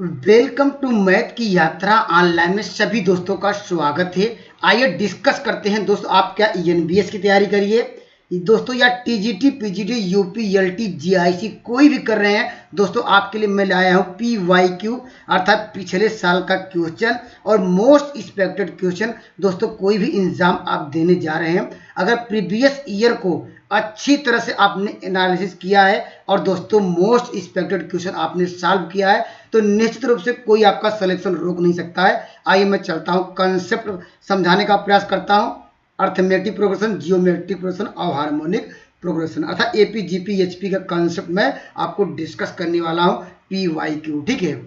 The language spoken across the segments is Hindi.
वेलकम टू मैथ की यात्रा ऑनलाइन में सभी दोस्तों का स्वागत है। आइए डिस्कस करते हैं दोस्तों, आप क्या एनबीएस की तैयारी करिए दोस्तों, या TGT, PGT, UP, LT, GIC कोई भी कर रहे हैं दोस्तों, आपके लिए मैं लाया हूं पीवाईक्यू अर्थात पिछले साल का क्वेश्चन और मोस्ट एक्सपेक्टेड क्वेश्चन। दोस्तों कोई भी एग्जाम आप देने जा रहे हैं, अगर प्रीवियस ईयर को अच्छी तरह से आपने एनालिसिस किया है और दोस्तों मोस्ट एक्सपेक्टेड क्वेश्चन आपने सॉल्व किया है, तो निश्चित रूप से कोई आपका सिलेक्शन रोक नहीं सकता है। आइए मैं चलता हूं, कंसेप्ट समझाने का प्रयास करता हूं। अर्थमेटिक प्रोग्रेशन, जियोमेट्रिक प्रोग्रेशन और हार्मोनिक प्रोग्रेशन अर्थात एपी, जीपी, एचपी का कंसेप्ट मैं आपको डिस्कस करने वाला हूं पीवाईक्यू। ठीक है,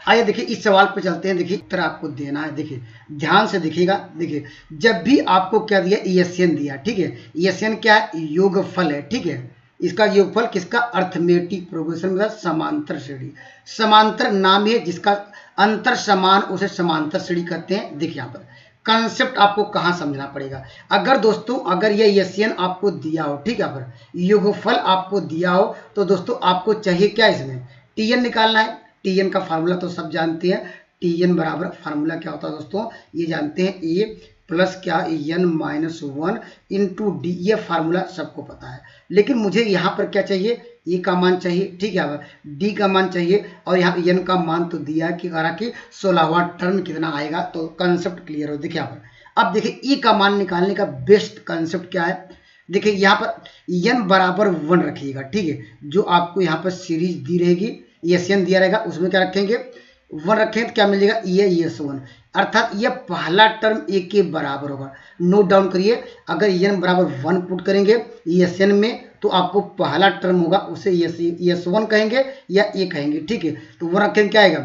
आइए देखिए इस सवाल पे चलते हैं। देखिए उत्तर आपको देना है, देखिए ध्यान से देखिएगा। देखिए जब भी आपको क्या दिया, ईएसएन दिया, ठीक है, ईएसएन क्या है, योगफल है, ठीक है, इसका योगफल किसका, अर्थमेटिक प्रोग्रेशन में समांतर श्रेणी। समांतर नाम है जिसका अंतर समान, उसे समांतर श्रेणी कहते हैं। देखिए यहाँ पर कंसेप्ट आपको कहाँ समझना पड़ेगा। अगर दोस्तों अगर ये ईएसएन आपको दिया हो, ठीक है, यहाँ पर योगफल आपको दिया हो, तो दोस्तों आपको चाहिए क्या, इसमें टीएन निकालना है। टीएन का फार्मूला तो सब जानते हैं, टीएन बराबर फार्मूला क्या होता है दोस्तों, ये जानते हैं, ए प्लस क्या, एन माइनस 1 इंटू डी, ये फार्मूला सबको पता है। लेकिन मुझे यहाँ पर क्या चाहिए, ए का मान चाहिए, ठीक है, डी का मान चाहिए, और यहाँ एन का मान तो दिया है कि करा कि 16वां टर्म कितना आएगा, तो कंसेप्ट क्लियर हो। देखिए यहाँ पर अब देखिए ई का मान निकालने का बेस्ट कंसेप्ट क्या है। देखिए यहाँ पर एन बराबर 1 रखिएगा, ठीक है, जो आपको यहाँ पर सीरीज दी रहेगी, एन दिया रहेगा, उसमें क्या रखेंगे, 1 रखेंगे तो क्या मिलेगा, ये ES1 अर्थात ये पहला टर्म ए के बराबर होगा। नोट डाउन करिए, अगर एन बराबर 1 पुट करेंगे ESN में तो आपको पहला टर्म होगा, उसे ES1 कहेंगे या ए कहेंगे, ठीक है। तो 1 रखेंगे क्या आएगा,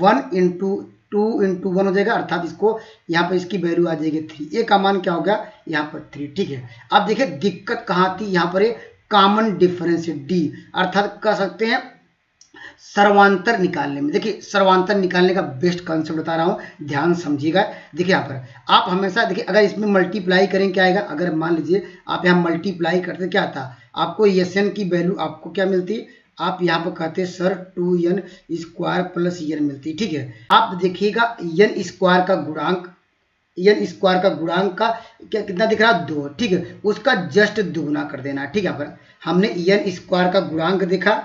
1 इंटू 2 इंटू 1 हो जाएगा, अर्थात इसको यहाँ पर इसकी वैल्यू आ जाएगी 3। ए का मान क्या हो गया, यहाँ पर 3, ठीक है। अब देखिए दिक्कत कहाँ थी, यहाँ पर कॉमन डिफरेंस डी, अर्थात कह सकते हैं सर्वांतर निकालने में। देखिए सर्वांतर निकालने का बेस्ट कंसेप्ट बता रहा हूं, ध्यान समझिएगा। देखिए यहाँ पर आप हमेशा देखिए, अगर इसमें मल्टीप्लाई करें क्या आएगा, अगर मान लीजिए आप यहाँ मल्टीप्लाई करते क्या आता, आपको एसएन की वैल्यू आपको क्या मिलती, आप यहाँ पर कहते sir 2n square plus n मिलती, ठीक है। आप देखिएगा n स्क्वायर का गुणांक, n स्क्वायर का गुणांक का क्या कितना दिख रहा है, 2, ठीक है, उसका जस्ट दुगुना कर देना, ठीक है। यहाँ पर हमने n स्क्वायर का गुणांक देखा,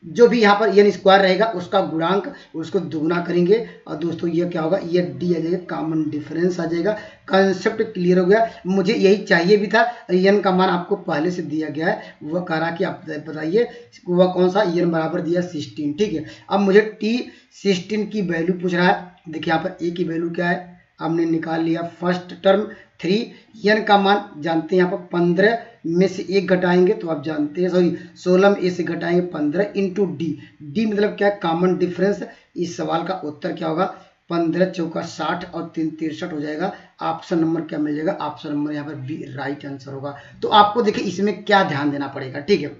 जो भी यहाँ पर n स्क्वायर रहेगा उसका गुणांक उसको दुगुना करेंगे, और दोस्तों ये क्या होगा, ये डी आ जाएगा, कॉमन डिफरेंस आ जाएगा। कंसेप्ट क्लियर हो गया, मुझे यही चाहिए भी था। n का मान आपको पहले से दिया गया है, वह कह रहा कि आप बताइए वह कौन सा, n बराबर दिया 16, ठीक है। अब मुझे T16 की वैल्यू पूछ रहा है। देखिए यहाँ पर a की वैल्यू क्या है, हमने निकाल लिया फर्स्ट टर्म 3, n का मान जानते हैं, यहाँ पर 15 में से 1 घटाएंगे तो आप जानते हैं, सॉरी 16 में a से घटाएंगे 15 इंटू डी, डी मतलब क्या है, कॉमन डिफरेंस। इस सवाल का उत्तर क्या होगा, 15 चौका 60 और 3 63 हो जाएगा। ऑप्शन नंबर क्या मिल जाएगा, ऑप्शन नंबर यहाँ पर बी राइट आंसर होगा। तो आपको देखिए इसमें क्या ध्यान देना पड़ेगा, ठीक है।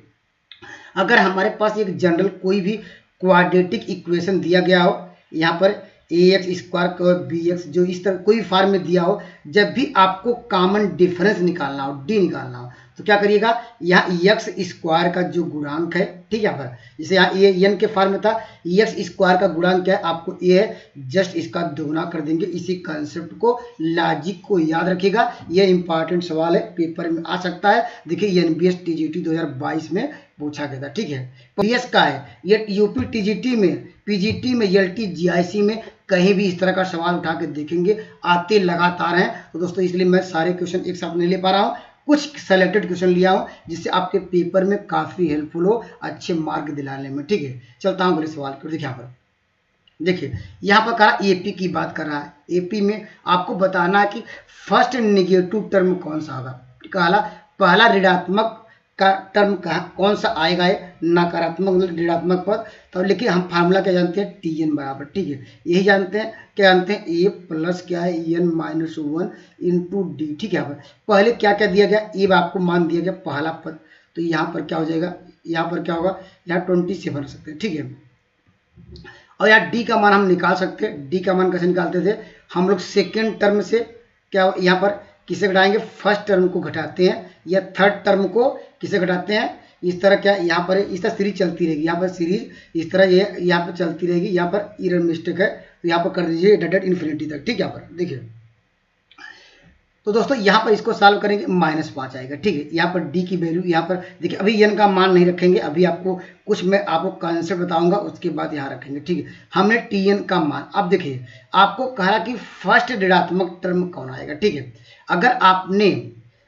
अगर हमारे पास एक जनरल कोई भी क्वाड्रेटिक इक्वेशन दिया गया हो, यहाँ पर ax स्क्वायर bx जो इस तरह कोई फॉर्म में दिया हो, जब भी आपको कॉमन डिफरेंस निकालना हो, डी निकालना हो, तो क्या करिएगा, यहाँ एक्स स्क्वायर का जो गुणांक है, ठीक है, यहाँ पर जैसे यहाँ ए एन के फॉर्म में था, एक्स स्क्वायर का गुणांक क्या है, आपको ए है, जस्ट इसका दोगुना कर देंगे। इसी कंसेप्ट को, लॉजिक को याद रखिएगा, ये इंपॉर्टेंट सवाल है, पेपर में आ सकता है। देखिए एनबीएस टीजीटी 2022 में पूछा गया था, ठीक है। पीएस का है, ये यूपी टीजीटी में, पीजीटी में, एलटी, जीआईसी में कहीं भी इस तरह का सवाल उठा के देखेंगे, आते लगातार हैं। तो दोस्तों इसलिए मैं सारे क्वेश्चन एक साथ नहीं ले पा रहा हूँ, कुछ सेलेक्टेड क्वेश्चन लिया हूं जिससे आपके पेपर में काफी हेल्पफुल हो, अच्छे मार्क दिलाने में, ठीक है। चलता हूं अगले सवाल की। देखिए यहाँ पर, देखिए यहाँ पर कहा एपी की बात कर रहा है। एपी में आपको बताना है कि फर्स्ट नेगेटिव टर्म कौन सा होगा, पहला ऋणात्मक का टर्म कौन सा आएगा, है नकारात्मक मतलब ऋणात्मक पद। तो लेकिन हम फार्मूला क्या जानते हैं, टीएन बराबर, ठीक है, यही जानते हैं, क्या जानते हैं, ए प्लस क्या है, एन माइनस 1 इंटू डी, ठीक है। यहाँ पर पहले क्या क्या दिया गया, ए आपको मान दिया गया पहला पद, तो यहाँ पर क्या हो जाएगा, यहाँ पर क्या होगा, यहाँ 27 रख सकते हैं, ठीक है। और यहाँ डी का मान हम निकाल सकते हैं। डी का मान कैसे निकालते थे हम लोग, सेकेंड टर्म से क्या यहाँ पर किसे घटाएंगे, फर्स्ट टर्म को घटाते हैं, या थर्ड टर्म को किसे घटाते हैं, इस तरह क्या यहाँ पर इस तरह सीरीज चलती रहेगी, यहाँ पर सीरीज इस तरह ये यहाँ पर चलती रहेगी। यहाँ पर एरर मिस्टेक है तो यहाँ पर कर दीजिए डेट इन्फिनिटी तक, ठीक है। यहाँ पर देखिए तो दोस्तों यहाँ पर इसको सॉल्व करेंगे -5 आएगा, ठीक है। यहाँ पर डी की वैल्यू यहाँ पर देखिए, अभी एन का मान नहीं रखेंगे, अभी आपको कुछ मैं आपको कॉन्सेप्ट बताऊंगा उसके बाद यहाँ रखेंगे, ठीक है। हमने टी एन का मान, अब देखिए आपको कहा कि फर्स्ट ऋणात्मक टर्म कौन आएगा, ठीक है। अगर आपने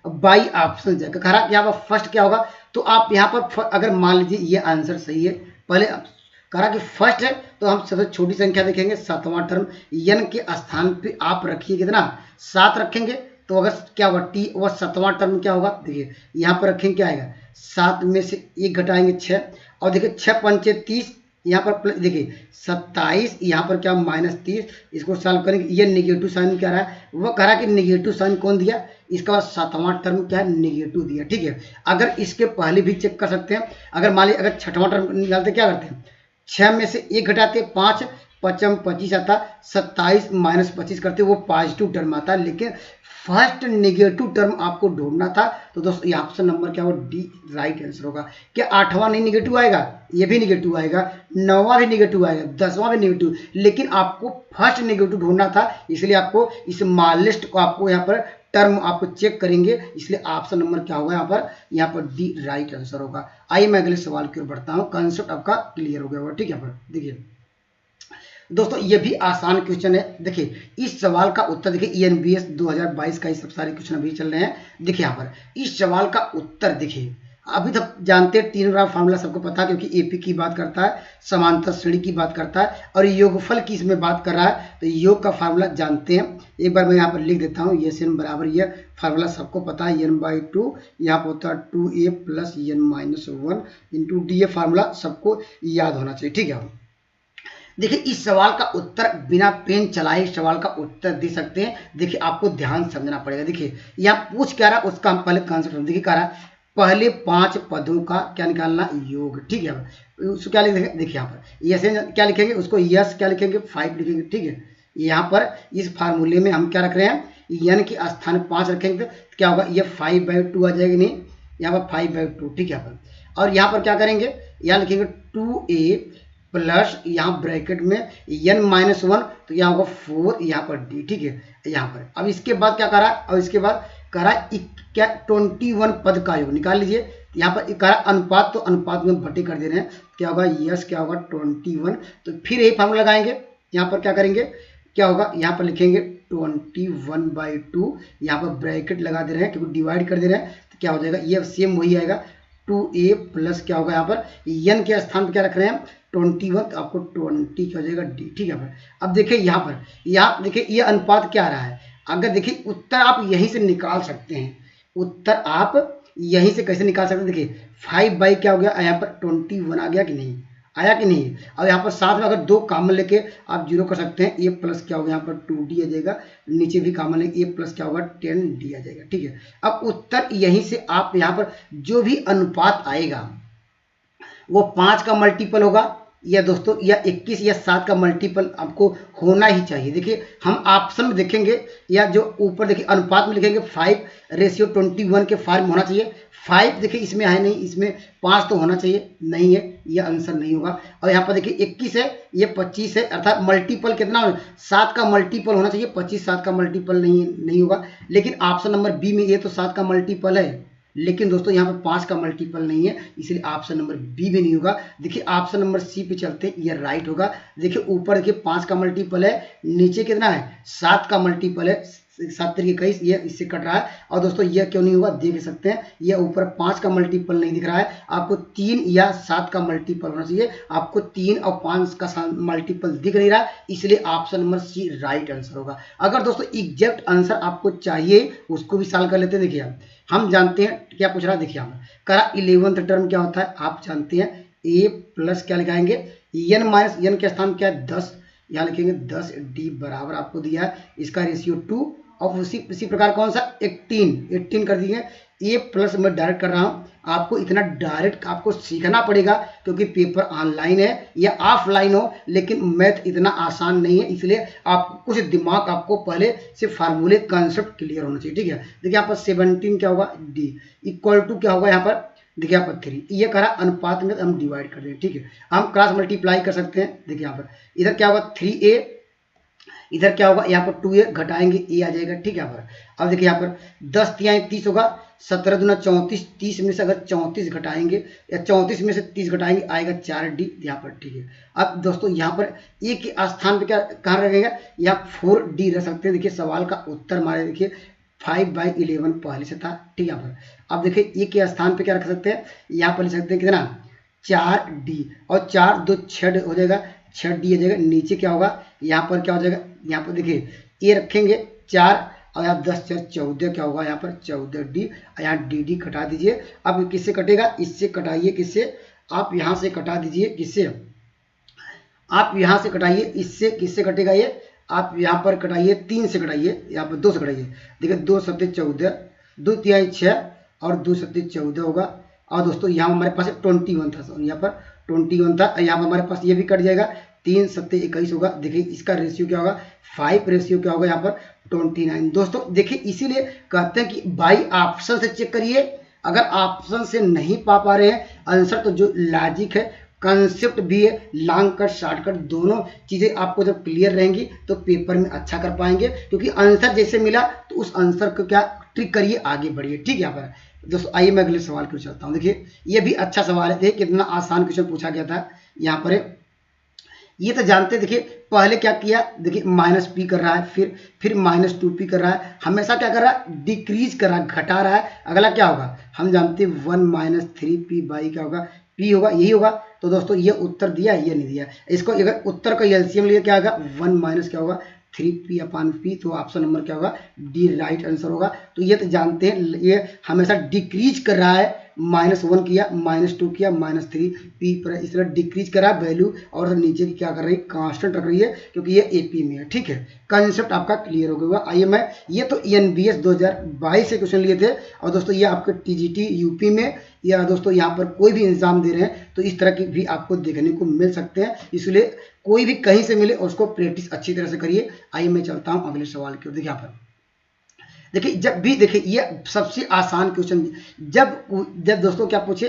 बाई ऑप्शन जाकर कहा कि यहाँ पर फर्स्ट क्या होगा, तो आप यहाँ पर अगर मान लीजिए ये आंसर सही है, पहले कहा कि फर्स्ट है तो हम सबसे छोटी संख्या देखेंगे 7वां टर्म, एन के स्थान पे आप रखिए कितना 7 रखेंगे, तो अगर क्या होगा टी वह 7वां टर्म क्या होगा, देखिए यहाँ पर रखेंगे क्या आएगा 7 में से 1 घटाएंगे 6, और देखिए 6 पंचे 30, यहाँ पर देखिए 27, यहाँ पर क्या -30, इसको सॉल्व करेंगे। ये नेगेटिव साइन क्या रहा है, वह कह रहा है कि नेगेटिव साइन कौन दिया, इसका बाद 7वां टर्म क्या है नेगेटिव दिया, ठीक है। अगर इसके पहले भी चेक कर सकते हैं, अगर मान लीजिए अगर 6वां टर्म निकालते क्या करते हैं, 6 में से 1 घटाते 5, 5 25 आता, 27 -25 करते वो पॉजिटिव टर्म आता है, लेकिन फर्स्ट नेगेटिव टर्म आपको ढूंढना था। तो दोस्तों ये ऑप्शन नंबर क्या होगा, डी राइट आंसर होगा। क्या 8वां नहीं नेगेटिव आएगा, ये भी नेगेटिव आएगा, 9वां भी नेगेटिव आएगा, 10वां भी नेगेटिव, लेकिन आपको फर्स्ट नेगेटिव ढूंढना था, इसलिए आपको इस मालिस्ट को आपको यहाँ पर टर्म आपको चेक करेंगे, इसलिए ऑप्शन नंबर क्या होगा यहाँ पर डी राइट आंसर होगा। आइए मैं अगले सवाल की ओर बढ़ता हूँ, कंसेप्ट आपका क्लियर हो गया होगा, ठीक है। यहाँ पर देखिए दोस्तों ये भी आसान क्वेश्चन है। देखिए इस सवाल का उत्तर देखिए ENBS 2022 का ये सब सारे क्वेश्चन अभी चल रहे हैं। देखिए यहाँ पर इस सवाल का उत्तर देखिए, अभी तक जानते हैं 3 ग्राफ फार्मूला सबको पता है, क्योंकि एपी की बात करता है, समांतर श्रेणी की बात करता है, और योगफल की इसमें बात कर रहा है, तो योग का फार्मूला जानते हैं। एक बार मैं यहाँ पर लिख देता हूँ, ये n बराबर ये फार्मूला सबको पता है, n/2 यहाँ पर होता है 2a + n-1 इंटू डी, ये फार्मूला सबको याद होना चाहिए, ठीक है। देखिए इस सवाल का उत्तर बिना पेन चलाए इस सवाल का उत्तर दे सकते हैं। देखिए आपको ध्यान समझना पड़ेगा। देखिए यहाँ पूछ क्या रहा है उसका हम पहले कॉन्सेप्ट देखिए, क्या रहा है पहले 5 पदों का क्या निकालना योग, ठीक है। उसको क्या लिखेंगे, देखिए यहाँ पर यस क्या लिखेंगे, उसको यस क्या लिखेंगे 5 लिखेंगे, ठीक है। यहाँ पर इस फार्मूले में हम क्या रख रहे हैं, n के स्थान 5 रखेंगे तो क्या होगा, ये 5/2 आ जाएगी, नहीं यहाँ पर 5/2, ठीक है। यहाँ पर और यहाँ पर क्या करेंगे, यहाँ लिखेंगे 2a प्लस यहाँ ब्रैकेट में n-1, तो यहाँ होगा 4, यहाँ पर d, ठीक है। यहाँ पर अब इसके बाद क्या करा, और इसके बाद करा क्या 21 पद का योग निकाल लीजिए। यहाँ पर करा अनुपात, तो अनुपात में बटे कर दे रहे हैं, क्या होगा यस क्या होगा 21, तो फिर यही फार्मूला लगाएंगे। यहाँ पर क्या करेंगे, क्या होगा यहाँ पर लिखेंगे 21/2, यहाँ पर ब्रैकेट लगा दे रहे हैं क्योंकि डिवाइड कर दे रहे हैं, तो क्या हो जाएगा ये सेम वही आएगा 2a प्लस क्या होगा यहाँ पर n के स्थान पर क्या रख रहे हैं 21, तो आपको 20 क्या हो जाएगा d, ठीक है। अब देखिए यहाँ देखिए ये अनुपात क्या आ रहा है, अगर देखिए उत्तर आप यहीं से निकाल सकते हैं, उत्तर आप यहीं से कैसे निकाल सकते हैं। देखिए 5 क्या हो गया, यहाँ पर 21 आ गया कि नहीं, आया कि नहीं। और यहाँ पर साथ में अगर 2 कॉमन लेके आप 0 कर सकते हैं, a प्लस क्या होगा यहाँ पर 2d आ जाएगा, नीचे भी कॉमन लेके a प्लस क्या होगा 10d आ जाएगा, ठीक है। अब उत्तर यहीं से आप यहाँ पर जो भी अनुपात आएगा वो 5 का मल्टीपल होगा, या दोस्तों या 21 या 7 का मल्टीपल आपको होना ही चाहिए। देखिए हम ऑप्शन में देखेंगे, या जो ऊपर देखिए अनुपात में लिखेंगे 5:21 के फॉर्म होना चाहिए। 5 देखिए इसमें है नहीं, इसमें 5 तो होना चाहिए, नहीं है, ये आंसर नहीं होगा। और यहाँ पर देखिए 21 है, ये 25 है, अर्थात मल्टीपल कितना 7 का मल्टीपल होना चाहिए, 25 7 का मल्टीपल नहीं होगा। लेकिन ऑप्शन नंबर बी में ये तो 7 का मल्टीपल है, लेकिन दोस्तों यहाँ पर 5 का मल्टीपल नहीं है, इसलिए ऑप्शन नंबर बी भी नहीं होगा। देखिए ऑप्शन नंबर सी पे चलते हैं, ये राइट होगा। देखिए ऊपर देखिए 5 का मल्टीपल है, नीचे कितना है 7 का मल्टीपल है, 7 × 21 ये इससे कट रहा है। और दोस्तों ये क्यों नहीं होगा देख सकते हैं, ये ऊपर 5 का मल्टीपल नहीं दिख रहा है, आपको 3 या 7 का मल्टीपल होना चाहिए, आपको 3 और 5 का मल्टीपल दिख नहीं रहा, इसलिए option number C right answer होगा। अगर दोस्तों एग्जैक्ट आंसर आपको चाहिए उसको भी सॉल्व कर लेते हैं। देखिए हम जानते हैं क्या पूछ रहा है, देखिए हम करा 11th टर्म क्या होता है, आप जानते हैं a प्लस क्या लिखाएंगे n के स्थान क्या है 10, यहाँ लिखेंगे 10d बराबर आपको दिया है इसका रेशियो 2, और उसी प्रकार कौन सा 18 कर दिए। a प्लस मैं डायरेक्ट कर रहा हूँ, आपको इतना डायरेक्ट आपको सीखना पड़ेगा क्योंकि पेपर ऑनलाइन है या ऑफलाइन हो, लेकिन मैथ इतना आसान नहीं है, इसलिए आप कुछ दिमाग आपको पहले से फार्मूले कॉन्सेप्ट क्लियर होना चाहिए, ठीक है। देखिए यहाँ पर 17 क्या होगा d इक्वल टू क्या होगा यहाँ पर देखिए यहाँ पर 3, ये कह रहा अनुपात में हम डिवाइड कर रहे हैं, ठीक है। हम क्रॉस मल्टीप्लाई कर सकते हैं। देखिए यहाँ पर इधर क्या होगा 3a, इधर क्या होगा यहाँ पर 2a, घटाएंगे a आ जाएगा, ठीक है। यहाँ पर अब देखिए यहाँ पर 10 तिहाई 30 होगा, 17 दूना 34, 30 में से अगर 34 घटाएंगे या 34 में से 30 घटाएंगे आएगा 4d यहाँ पर, ठीक है। अब दोस्तों यहाँ पर a के स्थान पे क्या कहाँ रहेगा, यहाँ 4d रख सकते हैं। देखिए सवाल का उत्तर हमारे देखिए 5/11 पहले से था, ठीक है। यहाँ पर अब देखिए a के स्थान पे क्या रख सकते हैं, यहाँ पर लिख सकते हैं कितना 4d, और 4 2 6 हो जाएगा, 6d आ जाएगा। नीचे क्या होगा, यहाँ पर क्या हो जाएगा, यहाँ पर देखिए a रखेंगे 4 और यहाँ 10 4 14 क्या होगा, यहाँ पर 14d, यहाँ dd कटा दीजिए। अब किससे कटेगा, इससे कटाइए, किससे, आप यहाँ से कटा दीजिए, किससे, आप यहाँ से कटाइए, इससे किससे कटेगा ये, आप यहाँ पर कटाइए 3 से कटाइए, यहाँ पर 2 से कटाइए। देखिए 2 7 14, 2 तिहाई 6 और 2 7 14 होगा। और दोस्तों यहाँ हमारे पास 21 था, यहाँ पर 21 था, यहाँ पर हमारे पास ये भी कट जाएगा, 3 7 21 होगा। देखिए इसका रेशियो क्या होगा, 5 रेशियो क्या होगा यहाँ पर 29। दोस्तों देखिए इसीलिए कहते हैं कि बाई ऑप्शन से चेक करिए। अगर ऑप्शन से नहीं पा रहे हैं आंसर, तो जो लॉजिक है, कंसेप्ट भी है, लॉन्ग कट शॉर्टकट दोनों चीजें आपको जब क्लियर रहेंगी तो पेपर में अच्छा कर पाएंगे। क्योंकि आंसर जैसे मिला तो उस आंसर को क्या ट्रिक करिए, आगे बढ़िए, ठीक है। यहाँ पर दोस्तों आइए मैं अगले सवाल की ओर चलता हूँ। देखिए ये भी अच्छा सवाल है, देखिए कितना आसान क्वेश्चन पूछा गया था यहाँ पर। ये तो जानते, देखिए पहले क्या किया, देखिए -p कर रहा है, फिर -2p कर रहा है, हमेशा क्या कर रहा है, डिक्रीज कर रहा है, घटा रहा है। अगला क्या होगा, हम जानते हैं 1 - 3p बाई क्या होगा, p होगा, यही होगा। तो दोस्तों ये उत्तर दिया, ये नहीं दिया। इसको अगर उत्तर का एलसीएम लिया क्या होगा, 1 - क्या होगा 3p/p, तो ऑप्शन नंबर क्या होगा, डी राइट आंसर होगा। तो ये तो जानते हैं, ये हमेशा डिक्रीज कर रहा है, -1 किया, -2 किया, -3p पर इस तरह डिक्रीज कर रहा है वैल्यू, और नीचे की क्या कर रही है, कांस्टेंट रख रही है, क्योंकि ये एपी में है, ठीक है। कंसेप्ट आपका क्लियर हो गया। आइए मैं, ये तो एनबीएस 2022 से क्वेश्चन लिए थे, और दोस्तों ये आपके टीजीटी यूपी में, या दोस्तों यहाँ पर कोई भी एग्जाम दे रहे हैं तो इस तरह की भी आपको देखने को मिल सकते हैं। इसलिए कोई भी कहीं से मिले उसको प्रैक्टिस अच्छी तरह से करिए। आइए मैं चलता हूँ अगले सवाल की ओर। देखिए यहाँ पर देखिए, जब भी देखिए ये सबसे आसान क्वेश्चन, जब दोस्तों क्या पूछे,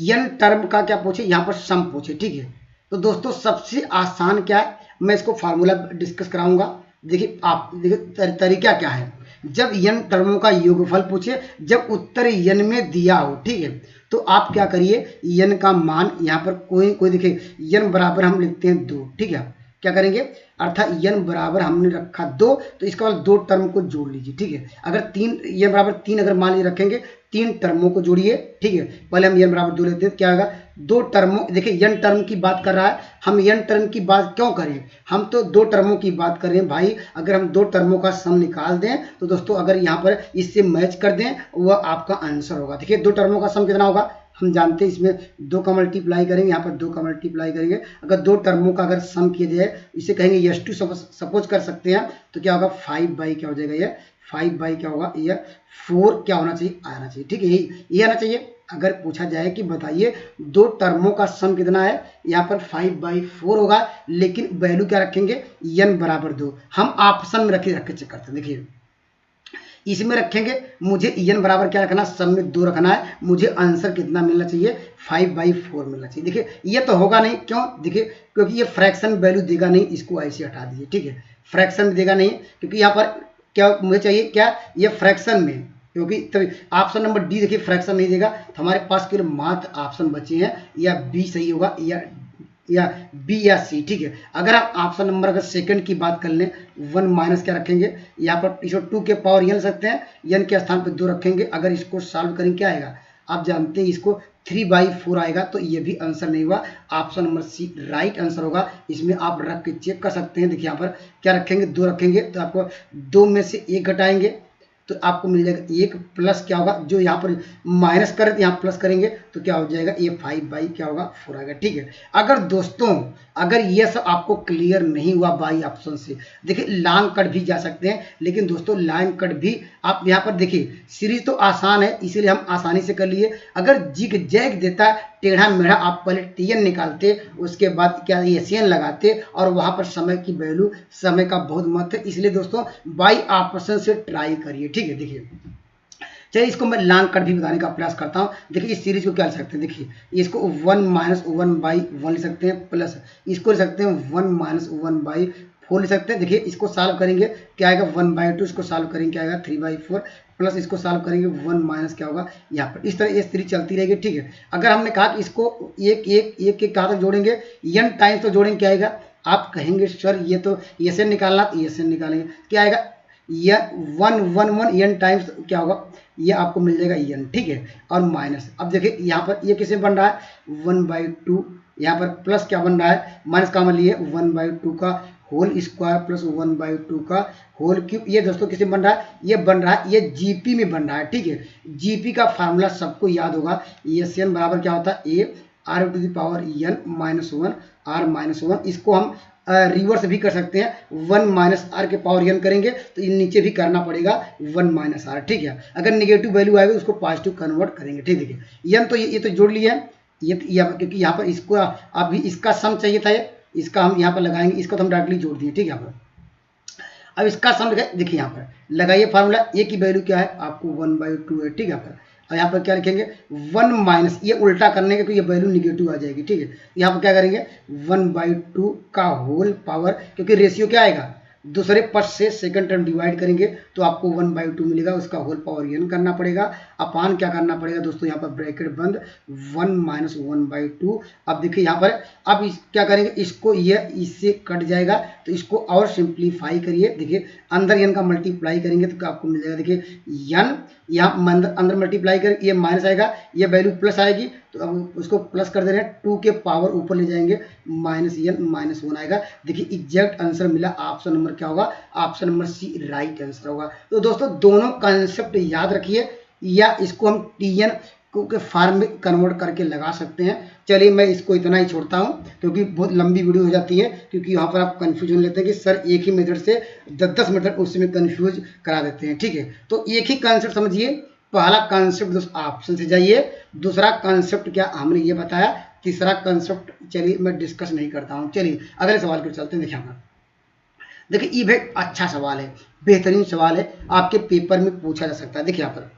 n टर्म का क्या पूछे, यहाँ पर सम पूछे, ठीक है। तो दोस्तों सबसे आसान क्या है, मैं इसको फार्मूला डिस्कस कराऊंगा। देखिए आप देखिए तरीका क्या है, जब n टर्मों का योगफल पूछे, जब उत्तर n में दिया हो, ठीक है, तो आप क्या करिए, n का मान यहाँ पर कोई देखिए n बराबर हम लिखते हैं 2, ठीक है। क्या करेंगे, अर्थात n बराबर हमने रखा 2, तो इसका मतलब 2 टर्म को जोड़ लीजिए, ठीक है। अगर 3 n बराबर 3 अगर मान लीजिए रखेंगे, 3 टर्मों को जोड़िए, ठीक है। पहले हम n बराबर 2 लेते हैं, क्या होगा 2 टर्मों, देखिए n टर्म की बात कर रहा है, हम n टर्म की बात क्यों करें, हम तो 2 टर्मों की बात कर रहे हैं भाई। अगर हम 2 टर्मों का सम निकाल दें तो दोस्तों अगर यहाँ पर इससे मैच कर दें, वह आपका आंसर होगा। देखिए 2 टर्मों का सम कितना होगा, हम जानते हैं, इसमें 2 का मल्टीप्लाई करेंगे, यहाँ पर 2 का मल्टीप्लाई करेंगे। अगर 2 टर्मों का अगर सम किया जाए, इसे कहेंगे s2 सपोज कर सकते हैं, तो क्या होगा 5 क्या हो जाएगा, ये 5 क्या होगा, ये 4 क्या होना चाहिए, आना चाहिए, ठीक है। यही आना चाहिए। अगर पूछा जाए कि बताइए 2 टर्मों का सम कितना है, यहाँ पर 5/4 होगा, लेकिन वैल्यू क्या रखेंगे, n बराबर 2। हम ऑप्शन में रखे चेक करते हैं। देखिए इसमें रखेंगे, मुझे n बराबर क्या रखना, सब में 2 रखना है, मुझे आंसर कितना मिलना चाहिए, 5/4 मिलना चाहिए। देखिए ये तो होगा नहीं, क्यों, देखिए क्योंकि ये फ्रैक्शन वैल्यू देगा नहीं, इसको ऐसे हटा दीजिए, ठीक है। फ्रैक्शन देगा नहीं, क्योंकि यहाँ पर क्या मुझे चाहिए, क्या ये फ्रैक्शन में, क्योंकि तभी ऑप्शन नंबर डी देखिए फ्रैक्शन नहीं देगा, तो हमारे पास केवल मात्र ऑप्शन बचे हैं, या बी सही होगा, या बी या सी, ठीक है। अगर आप ऑप्शन नंबर अगर सेकंड की बात कर लें, 1 क्या रखेंगे, यहाँ पर इसको 2 के पावर n सकते हैं, n के स्थान पर 2 रखेंगे। अगर इसको सॉल्व करेंगे क्या आएगा, आप जानते हैं इसको 3/4 आएगा, तो ये भी आंसर नहीं हुआ, option number C right answer होगा। इसमें आप रख के चेक कर सकते हैं। देखिए यहाँ पर क्या रखेंगे, 2 रखेंगे, तो आपको 2 में से 1 घटाएंगे तो आपको मिल जाएगा 1, प्लस क्या होगा, जो यहाँ पर माइनस कर यहाँ प्लस करेंगे तो क्या हो जाएगा, ये 5/4 आएगा, ठीक है। अगर दोस्तों अगर ये सब आपको क्लियर नहीं हुआ बाई ऑप्शन से, देखिए लॉन्ग कट भी जा सकते हैं, लेकिन दोस्तों लॉन्ग कट भी आप यहाँ पर देखिए, सीरीज तो आसान है इसीलिए हम आसानी से कर लिए। अगर जिग जैग देता टेढ़ा मेढ़ा, आप पहले TN निकालते, उसके बाद क्या SN लगाते, और वहां पर समय की वैल्यू, समय का बहुत महत्व है, इसलिए दोस्तों बाई ऑप्शन से ट्राई करिए, ठीक है। देखिए चलिए इसको मैं लॉन्ग कट भी बताने का प्रयास करता हूँ। देखिए इस सीरीज को क्या लिख सकते हैं, देखिए इसको 1 माइनस 1/1 लिख सकते हैं, प्लस इसको लिख सकते हैं 1 माइनस 1/4 लिख सकते हैं। देखिए इसको सॉल्व करेंगे क्या आएगा 1/2, इसको सॉल्व करेंगे क्या आएगा 3/4, प्लस इसको सॉल्व करेंगे 1 माइनस क्या होगा यहाँ पर। इस तरह ये सीरीज चलती रहेगी, ठीक है। अगर हमने कहा कि इसको एक कहाँ तक जोड़ेंगे, n टाइम्स तो जोड़ेंगे, क्या आएगा आप कहेंगे सर ये तो SN निकालना, तो SN निकालेंगे क्या आएगा, या 1 1 1 n टाइम्स क्या होगा, ये आपको मिल जाएगा n, ठीक है। और माइनस, अब देखिए यहाँ पर ये किसे बन रहा है 1/2, यहाँ पर प्लस क्या बन रहा है, माइनस का मतलब ये 1/2 का होल स्क्वायर प्लस 1/2 का होल क्यूब। ये दोस्तों किसे बन रहा है, ये बन रहा है, ये जीपी में बन रहा है, ठीक है। जीपी का फार्मूला सबको याद होगा, SN बराबर क्या होता है a r to the power n minus 1 r minus 1। इसको हम रिवर्स भी कर सकते हैं, 1 माइनस आर के पावर n करेंगे तो ये नीचे भी करना पड़ेगा 1 माइनस आर, ठीक है। अगर नेगेटिव वैल्यू आएगा उसको पॉजिटिव कन्वर्ट करेंगे, ठीक है। n तो ये तो जोड़ लिया है, ये क्योंकि यहाँ पर इसको अभी इसका सम चाहिए था, इसका हम यहाँ पर लगाएंगे, इसको तो हम डायरेक्टली जोड़ दिए, ठीक है। यहाँ पर अब इसका सम देखिए यहाँ पर लगाइए फार्मूला, a की वैल्यू क्या है आपको 1/2 है, ठीक है। यहाँ पर और यहाँ पर क्या लिखेंगे 1 माइनस, ये उल्टा करने के ये वैल्यू निगेटिव आ जाएगी, ठीक है। यहाँ पर क्या करेंगे 1/2 का होल पावर, क्योंकि रेशियो क्या आएगा दूसरे पद से सेकंड टर्म डिवाइड करेंगे तो आपको 1/2 मिलेगा, उसका होल पावर n करना पड़ेगा, अपान क्या करना पड़ेगा दोस्तों यहाँ पर ब्रैकेट बंद 1 माइनस 1/2। अब देखिए यहाँ पर अब क्या करेंगे, इसको ये इससे कट जाएगा तो इसको और सिंप्लीफाई करिए, देखिए अंदर n का मल्टीप्लाई करेंगे तो आपको मिल जाएगा, देखिए n यहाँ अंदर मल्टीप्लाई कर ये माइनस आएगा, ये वैल्यू प्लस आएगी तो अब उसको प्लस कर दे रहे हैं, 2 के पावर ऊपर ले जाएंगे माइनस n माइनस 1 आएगा। देखिए एग्जैक्ट आंसर मिला, ऑप्शन नंबर क्या होगा, option number C right answer होगा। तो दोस्तों दोनों कंसेप्ट याद रखिए, या इसको हम TN के फॉर्म में कन्वर्ट करके लगा सकते हैं। चलिए मैं इसको इतना ही छोड़ता हूं क्योंकि बहुत लंबी वीडियो हो जाती है, क्योंकि यहाँ पर आप कंफ्यूज हो लेते हैं कि सर एक ही मेथड से 10 मेथड उसमें कंफ्यूज करा देते हैं, ठीक है। तो एक ही कॉन्सेप्ट समझिए, पहला कॉन्सेप्ट दोस्तों ऑप्शन से जाइए, दूसरा कॉन्सेप्ट क्या हमने ये बताया, तीसरा कॉन्सेप्ट चलिए मैं डिस्कस नहीं करता हूँ। चलिए अगले सवाल पर चलते हैं। देखिए ये भाई अच्छा सवाल है, बेहतरीन सवाल है, आपके पेपर में पूछा जा सकता है। देखिए यहाँ पर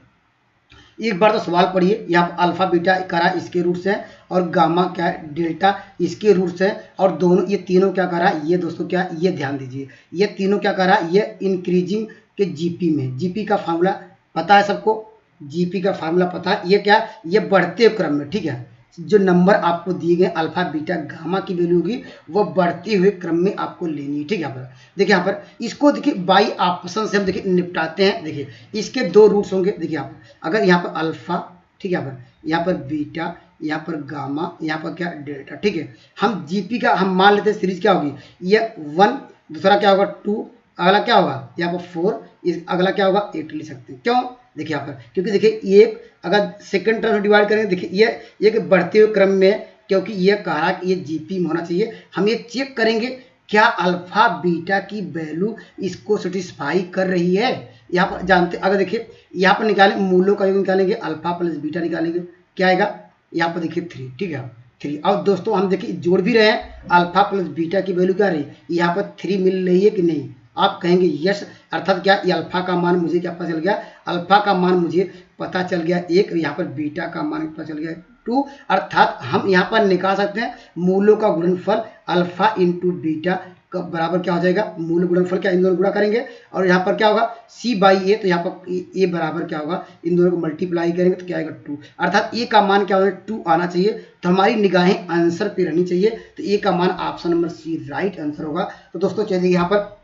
एक बार तो सवाल पढ़िए, यहाँ पर अल्फा बीटा करा इसके रूट्स हैं और गामा क्या है डेल्टा इसके रूट्स हैं, और दोनों ये तीनों क्या करा, ये दोस्तों क्या, ये ध्यान दीजिए, ये तीनों क्या करा, ये इंक्रीजिंग के जीपी में, जीपी का फार्मूला पता है सबको, जीपी का फार्मूला पता है, ये क्या, ये बढ़ते क्रम में, ठीक है। जो नंबर आपको दिए गए अल्फा बीटा गामा की वैल्यू होगी वो बढ़ते हुए क्रम में आपको लेनी है, ठीक है। यहाँ पर देखिए, यहाँ पर इसको देखिए बाई ऑप्शन से हम देखिए निपटाते हैं। देखिए इसके दो रूट्स होंगे, देखिए यहाँ पर अगर यहाँ पर अल्फा, ठीक है, यहाँ पर बीटा, यहाँ पर गामा, यहाँ पर क्या डेल्टा, ठीक है। हम जीपी का हम मान लेते हैं सीरीज क्या होगी, ये 1, दूसरा क्या होगा 2, अगला क्या होगा यहाँ पर 4, इस अगला क्या होगा 8 ले सकते हैं। क्यों, देखिए यहाँ पर क्योंकि देखिए एक अगर सेकंड टर्म डिवाइड करेंगे, देखिए ये एक बढ़ते हुए क्रम में, क्योंकि ये कहा कि ये जीपी में होना चाहिए। हम ये चेक करेंगे क्या अल्फा बीटा की वैल्यू इसको सेटिस्फाई कर रही है। यहाँ पर जानते अगर देखिए यहाँ पर निकालें मूलों का योग निकालेंगे, अल्फा प्लस बीटा निकालेंगे, क्या आएगा यहाँ पर देखिए 3, ठीक है 3। और दोस्तों हम देखिए जोड़ भी रहे हैं, अल्फा प्लस बीटा की वैल्यू क्या रही, यहाँ पर 3 मिल रही है कि नहीं, आप कहेंगे यस, अर्थात क्या ये अल्फा का मान मुझे क्या पता चल गया, अल्फा का मान मुझे पता चल गया 1, यहाँ पर बीटा का मान पता चल गया 2, अर्थात हम यहाँ पर निकाल सकते हैं मूलों का गुणनफल अल्फा इंटू बीटा का बराबर क्या हो जाएगा, मूल गुणनफल क्या, इन दोनों गुणा करेंगे और यहाँ पर क्या होगा c/a, तो यहाँ पर a बराबर क्या होगा, इन दोनों को मल्टीप्लाई करेंगे तो क्या आएगा 2, अर्थात a का मान क्या होगा 2 आना चाहिए। तो हमारी निगाहें आंसर पे रहनी चाहिए, तो a का मान option number C right answer होगा। तो दोस्तों चलिए यहाँ पर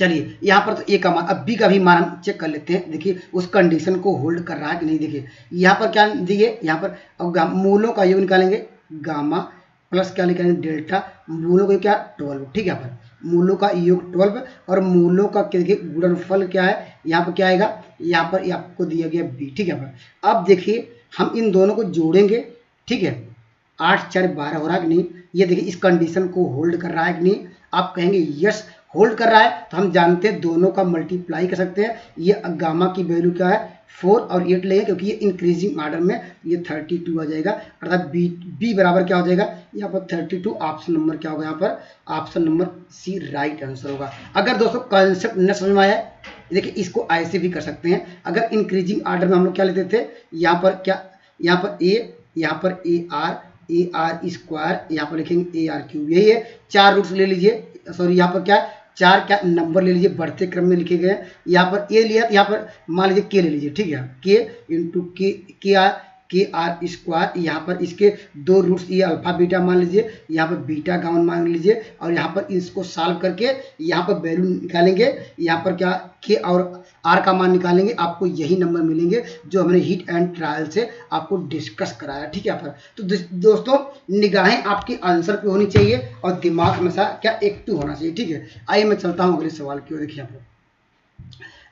यहाँ पर तो ए का मान, अब बी का भी मान हम चेक कर लेते हैं। देखिए उस कंडीशन को होल्ड कर रहा है कि नहीं। देखिए यहाँ पर क्या दिए, यहाँ पर अब मूलों का योग निकालेंगे गामा प्लस क्या निकालेंगे डेल्टा, मूलों का क्या 12, ठीक है। यहाँ पर मूलों का योग 12 और मूलों का देखिए गुणनफल क्या है, यहाँ पर क्या आएगा, यहाँ पर आपको दिया गया बी, ठीक है। अब देखिए हम इन दोनों को जोड़ेंगे, ठीक है, 8 4 12 हो रहा है कि नहीं, ये देखिए इस कंडीशन को होल्ड कर रहा है कि नहीं, आप कहेंगे यस होल्ड कर रहा है। तो हम जानते हैं दोनों का मल्टीप्लाई कर सकते हैं, ये गामा की वैल्यू क्या है 4 और 8 लेंगे क्योंकि ये इंक्रीजिंग ऑर्डर में, ये 32 आ जाएगा, अर्थात बी बराबर क्या हो जाएगा यहाँ पर 32, ऑप्शन नंबर क्या होगा यहाँ पर, option number C right answer होगा। अगर दोस्तों कॉन्सेप्ट न समझ में आया देखिए इसको ऐसे भी कर सकते हैं। अगर इंक्रीजिंग ऑर्डर में हम लोग क्या लेते थे, यहाँ पर क्या, यहाँ पर ए, यहाँ पर ए आर स्क्वायर, यहाँ पर लिखेंगे ए आर क्यूब, यही है। 4 रूट्स ले लीजिए, सॉरी यहाँ पर क्या 4 क्या नंबर ले लीजिए, बढ़ते क्रम में लिखे गए। यहाँ पर ए लिया, यहाँ पर मान लीजिए के ले लीजिए, ठीक है, के इंटू के आर स्क्वायर, यहाँ पर इसके 2 रूट्स, ये अल्फा बीटा मान लीजिए, यहाँ पर बीटा गाउन मान लीजिए, और यहाँ पर इसको सॉल्व करके यहाँ पर वैल्यू निकालेंगे, यहाँ पर क्या के और आर का मान निकालेंगे, आपको यही नंबर मिलेंगे जो हमने हिट एंड ट्रायल से आपको डिस्कस कराया, ठीक है। पर तो दोस्तों निगाहें आपके आंसर पे होनी चाहिए और दिमाग हमेशा क्या एक्टिव होना चाहिए, ठीक है। आइए मैं चलता हूँ अगले सवाल की ओर। देखिए यहाँ पर,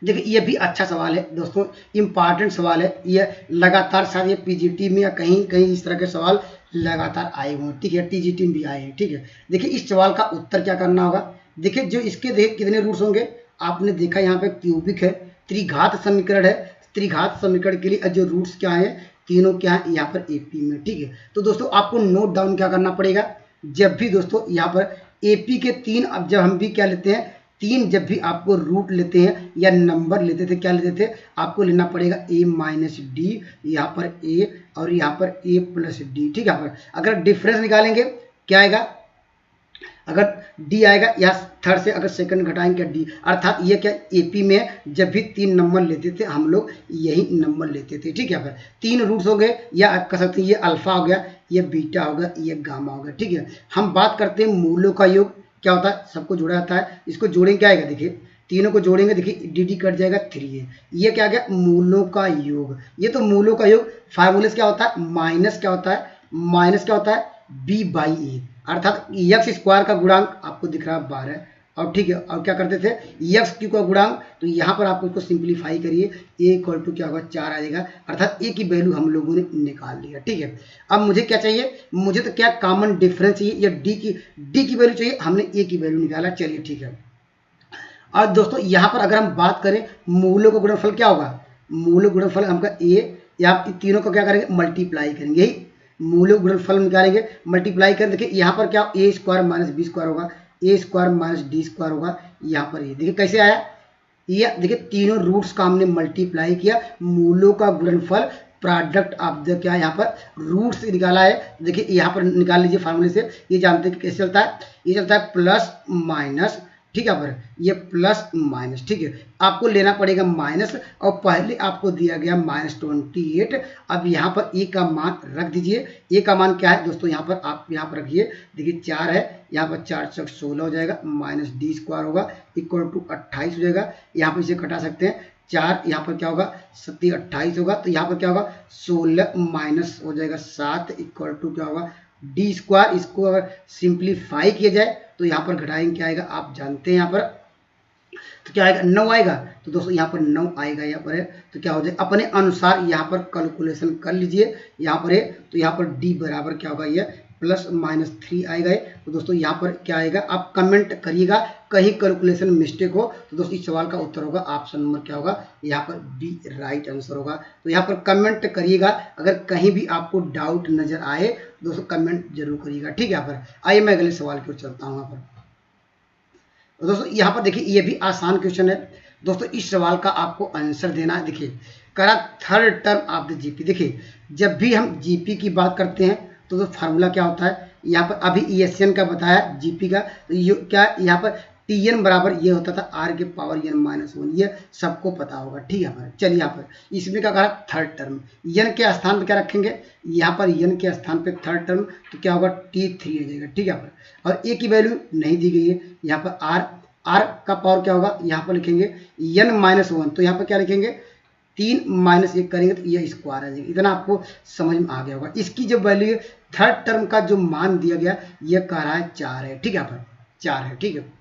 देखिए ये भी अच्छा सवाल है दोस्तों, इंपॉर्टेंट सवाल है ये, लगातार शायद ये पीजीटी में या कहीं कहीं इस तरह के सवाल लगातार आए हुए हैं, ठीक है, टीजीटी में भी आए हैं, ठीक है। देखिए इस सवाल का उत्तर क्या करना होगा, देखिए जो इसके देखिए कितने रूट्स होंगे, आपने देखा यहाँ पे क्यूबिक है, त्रिघात समीकरण है, त्रिघात समीकरण के लिए जो रूट्स क्या है, तीनों क्या है यहाँ पर एपी में, ठीक है। तो दोस्तों आपको नोट डाउन क्या करना पड़ेगा, जब भी दोस्तों यहाँ पर एपी के 3, अब जब हम भी क्या लेते हैं 3, जब भी आपको रूट लेते हैं या नंबर लेते थे, क्या लेते थे, आपको लेना पड़ेगा a माइनस डी, यहाँ पर a और यहाँ पर a प्लस डी, ठीक है। अगर डिफरेंस निकालेंगे क्या आएगा, अगर डी आएगा या थर्ड से अगर सेकंड घटाएंगे क्या डी, अर्थात ये क्या एपी में जब भी 3 नंबर लेते थे हम लोग यही नंबर लेते थे, ठीक है। फिर 3 रूट्स हो गए, या कह सकते हैं ये अल्फा हो गया, ये बीटा हो गया, ये गामा हो गया, ठीक है। हम बात करते हैं मूलों का योग क्या होता है, सबको जोड़ा जाता है, इसको जोड़ेंगे क्या आएगा, देखिए तीनों को जोड़ेंगे, देखिए डी डी कट जाएगा 3 है, ये क्या गया मूलों का योग, ये तो मूलों का योग फार्मूले क्या होता है, माइनस क्या होता है, माइनस क्या होता है बी बाई ए, अर्थात एक्स स्क्वायर का गुणांक आपको दिख रहा है 12, और ठीक है, और क्या करते थे एक्स क्यू का गुणांक, तो यहाँ पर आप उसको सिंप्लीफाई करिए, ए इक्वल टू क्या होगा 4 आ जाएगा, अर्थात ए की वैल्यू हम लोगों ने निकाल लिया, ठीक है। अब मुझे क्या चाहिए, मुझे तो क्या कॉमन डिफरेंस चाहिए, या डी की वैल्यू चाहिए, हमने ए की वैल्यू निकाला, चलिए ठीक है। और दोस्तों यहाँ पर अगर हम बात करें मूलों का गुणनफल क्या होगा, मूलों गुणनफल हमका ए, या तीनों को क्या करेंगे मल्टीप्लाई करेंगे, यही मूलों गुणनफल निकालेंगे, मल्टीप्लाई करें, देखिए यहाँ पर क्या ए स्क्वायर माइनस बी स्क्वायर होगा, ए स्क्वायर माइनस डी स्क्वायर होगा, यहाँ पर ये देखिए कैसे आया, ये देखिए तीनों रूट्स का हमने मल्टीप्लाई किया, मूलों का गुणनफल प्रोडक्ट ऑफ द क्या यहाँ पर रूट से निकाला है, देखिए यहाँ पर निकाल लीजिए फार्मूले से, ये जानते हैं कि कैसे चलता है, ये चलता है प्लस माइनस, ठीक है। पर ये प्लस माइनस, ठीक है, आपको लेना पड़ेगा माइनस, और पहले आपको दिया गया -28, अब यहाँ पर ए का मान रख दीजिए, ए का मान क्या है दोस्तों, यहाँ पर आप यहाँ पर रखिए, देखिए 4 है, यहाँ पर 4 × 16 हो जाएगा, माइनस डी स्क्वायर होगा इक्वल टू 28 हो जाएगा, यहाँ पर इसे घटा सकते हैं, 4 यहाँ पर क्या होगा 7 28 होगा, तो यहाँ पर क्या होगा 16 माइनस हो जाएगा 7 इक्वल टू क्या होगा डी स्क्वायर, इसको अगर सिंप्लीफाई किया जाए तो यहाँ पर घटाएंगे क्या आएगा, आप जानते हैं यहाँ पर तो क्या आएगा 9 आएगा, तो दोस्तों यहाँ पर 9 आएगा, यहाँ पर है तो क्या हो जाएगा, अपने अनुसार यहाँ पर कैलकुलेशन कर लीजिए, यहाँ पर है तो यहाँ पर डी बराबर क्या होगा, ये प्लस माइनस 3 आएगा, तो दोस्तों यहाँ पर क्या आएगा, आप कमेंट करिएगा, कहीं कैलकुलेशन मिस्टेक हो तो दोस्तों इस सवाल का उत्तर होगा ऑप्शन नंबर क्या होगा, यहाँ पर बी राइट आंसर होगा। तो यहाँ पर कमेंट करिएगा, अगर कहीं भी आपको डाउट नजर आए दोस्तों कमेंट जरूर करिएगा, ठीक है। यहाँ पर आइए मैं अगले सवाल की ओर चलता हूँ। यहाँ पर दोस्तों यहाँ पर देखिए ये भी आसान क्वेश्चन है दोस्तों, इस सवाल का आपको आंसर देना है। देखिए करा third term of the GP, देखिए जब भी हम जीपी की बात करते हैं तो फार्मूला क्या होता है, यहाँ पर अभी ईएसएन का बताया जीपी का, तो क्या यहाँ पर टीएन बराबर ये होता था आर के पावर एन माइनस 1, ये सबको पता होगा, ठीक है। चलिए यहाँ पर इसमें क्या कहा थर्ड टर्म, एन के स्थान पर क्या रखेंगे, यहाँ पर एन के स्थान पे थर्ड टर्म, तो क्या होगा T3 आ जाएगा, ठीक है। और ए की वैल्यू नहीं दी गई है, यहाँ पर आर का पावर क्या होगा, यहाँ पर लिखेंगे एन माइनस 1, तो यहाँ पर क्या लिखेंगे 3 माइनस 1 करेंगे तो ये स्क्वायर आ जाएगा, इतना आपको समझ में आ गया होगा। इसकी जो वैल्यू थर्ड टर्म का जो मान दिया गया ये कह रहा है 4 है, ठीक है, 4 है, ठीक है।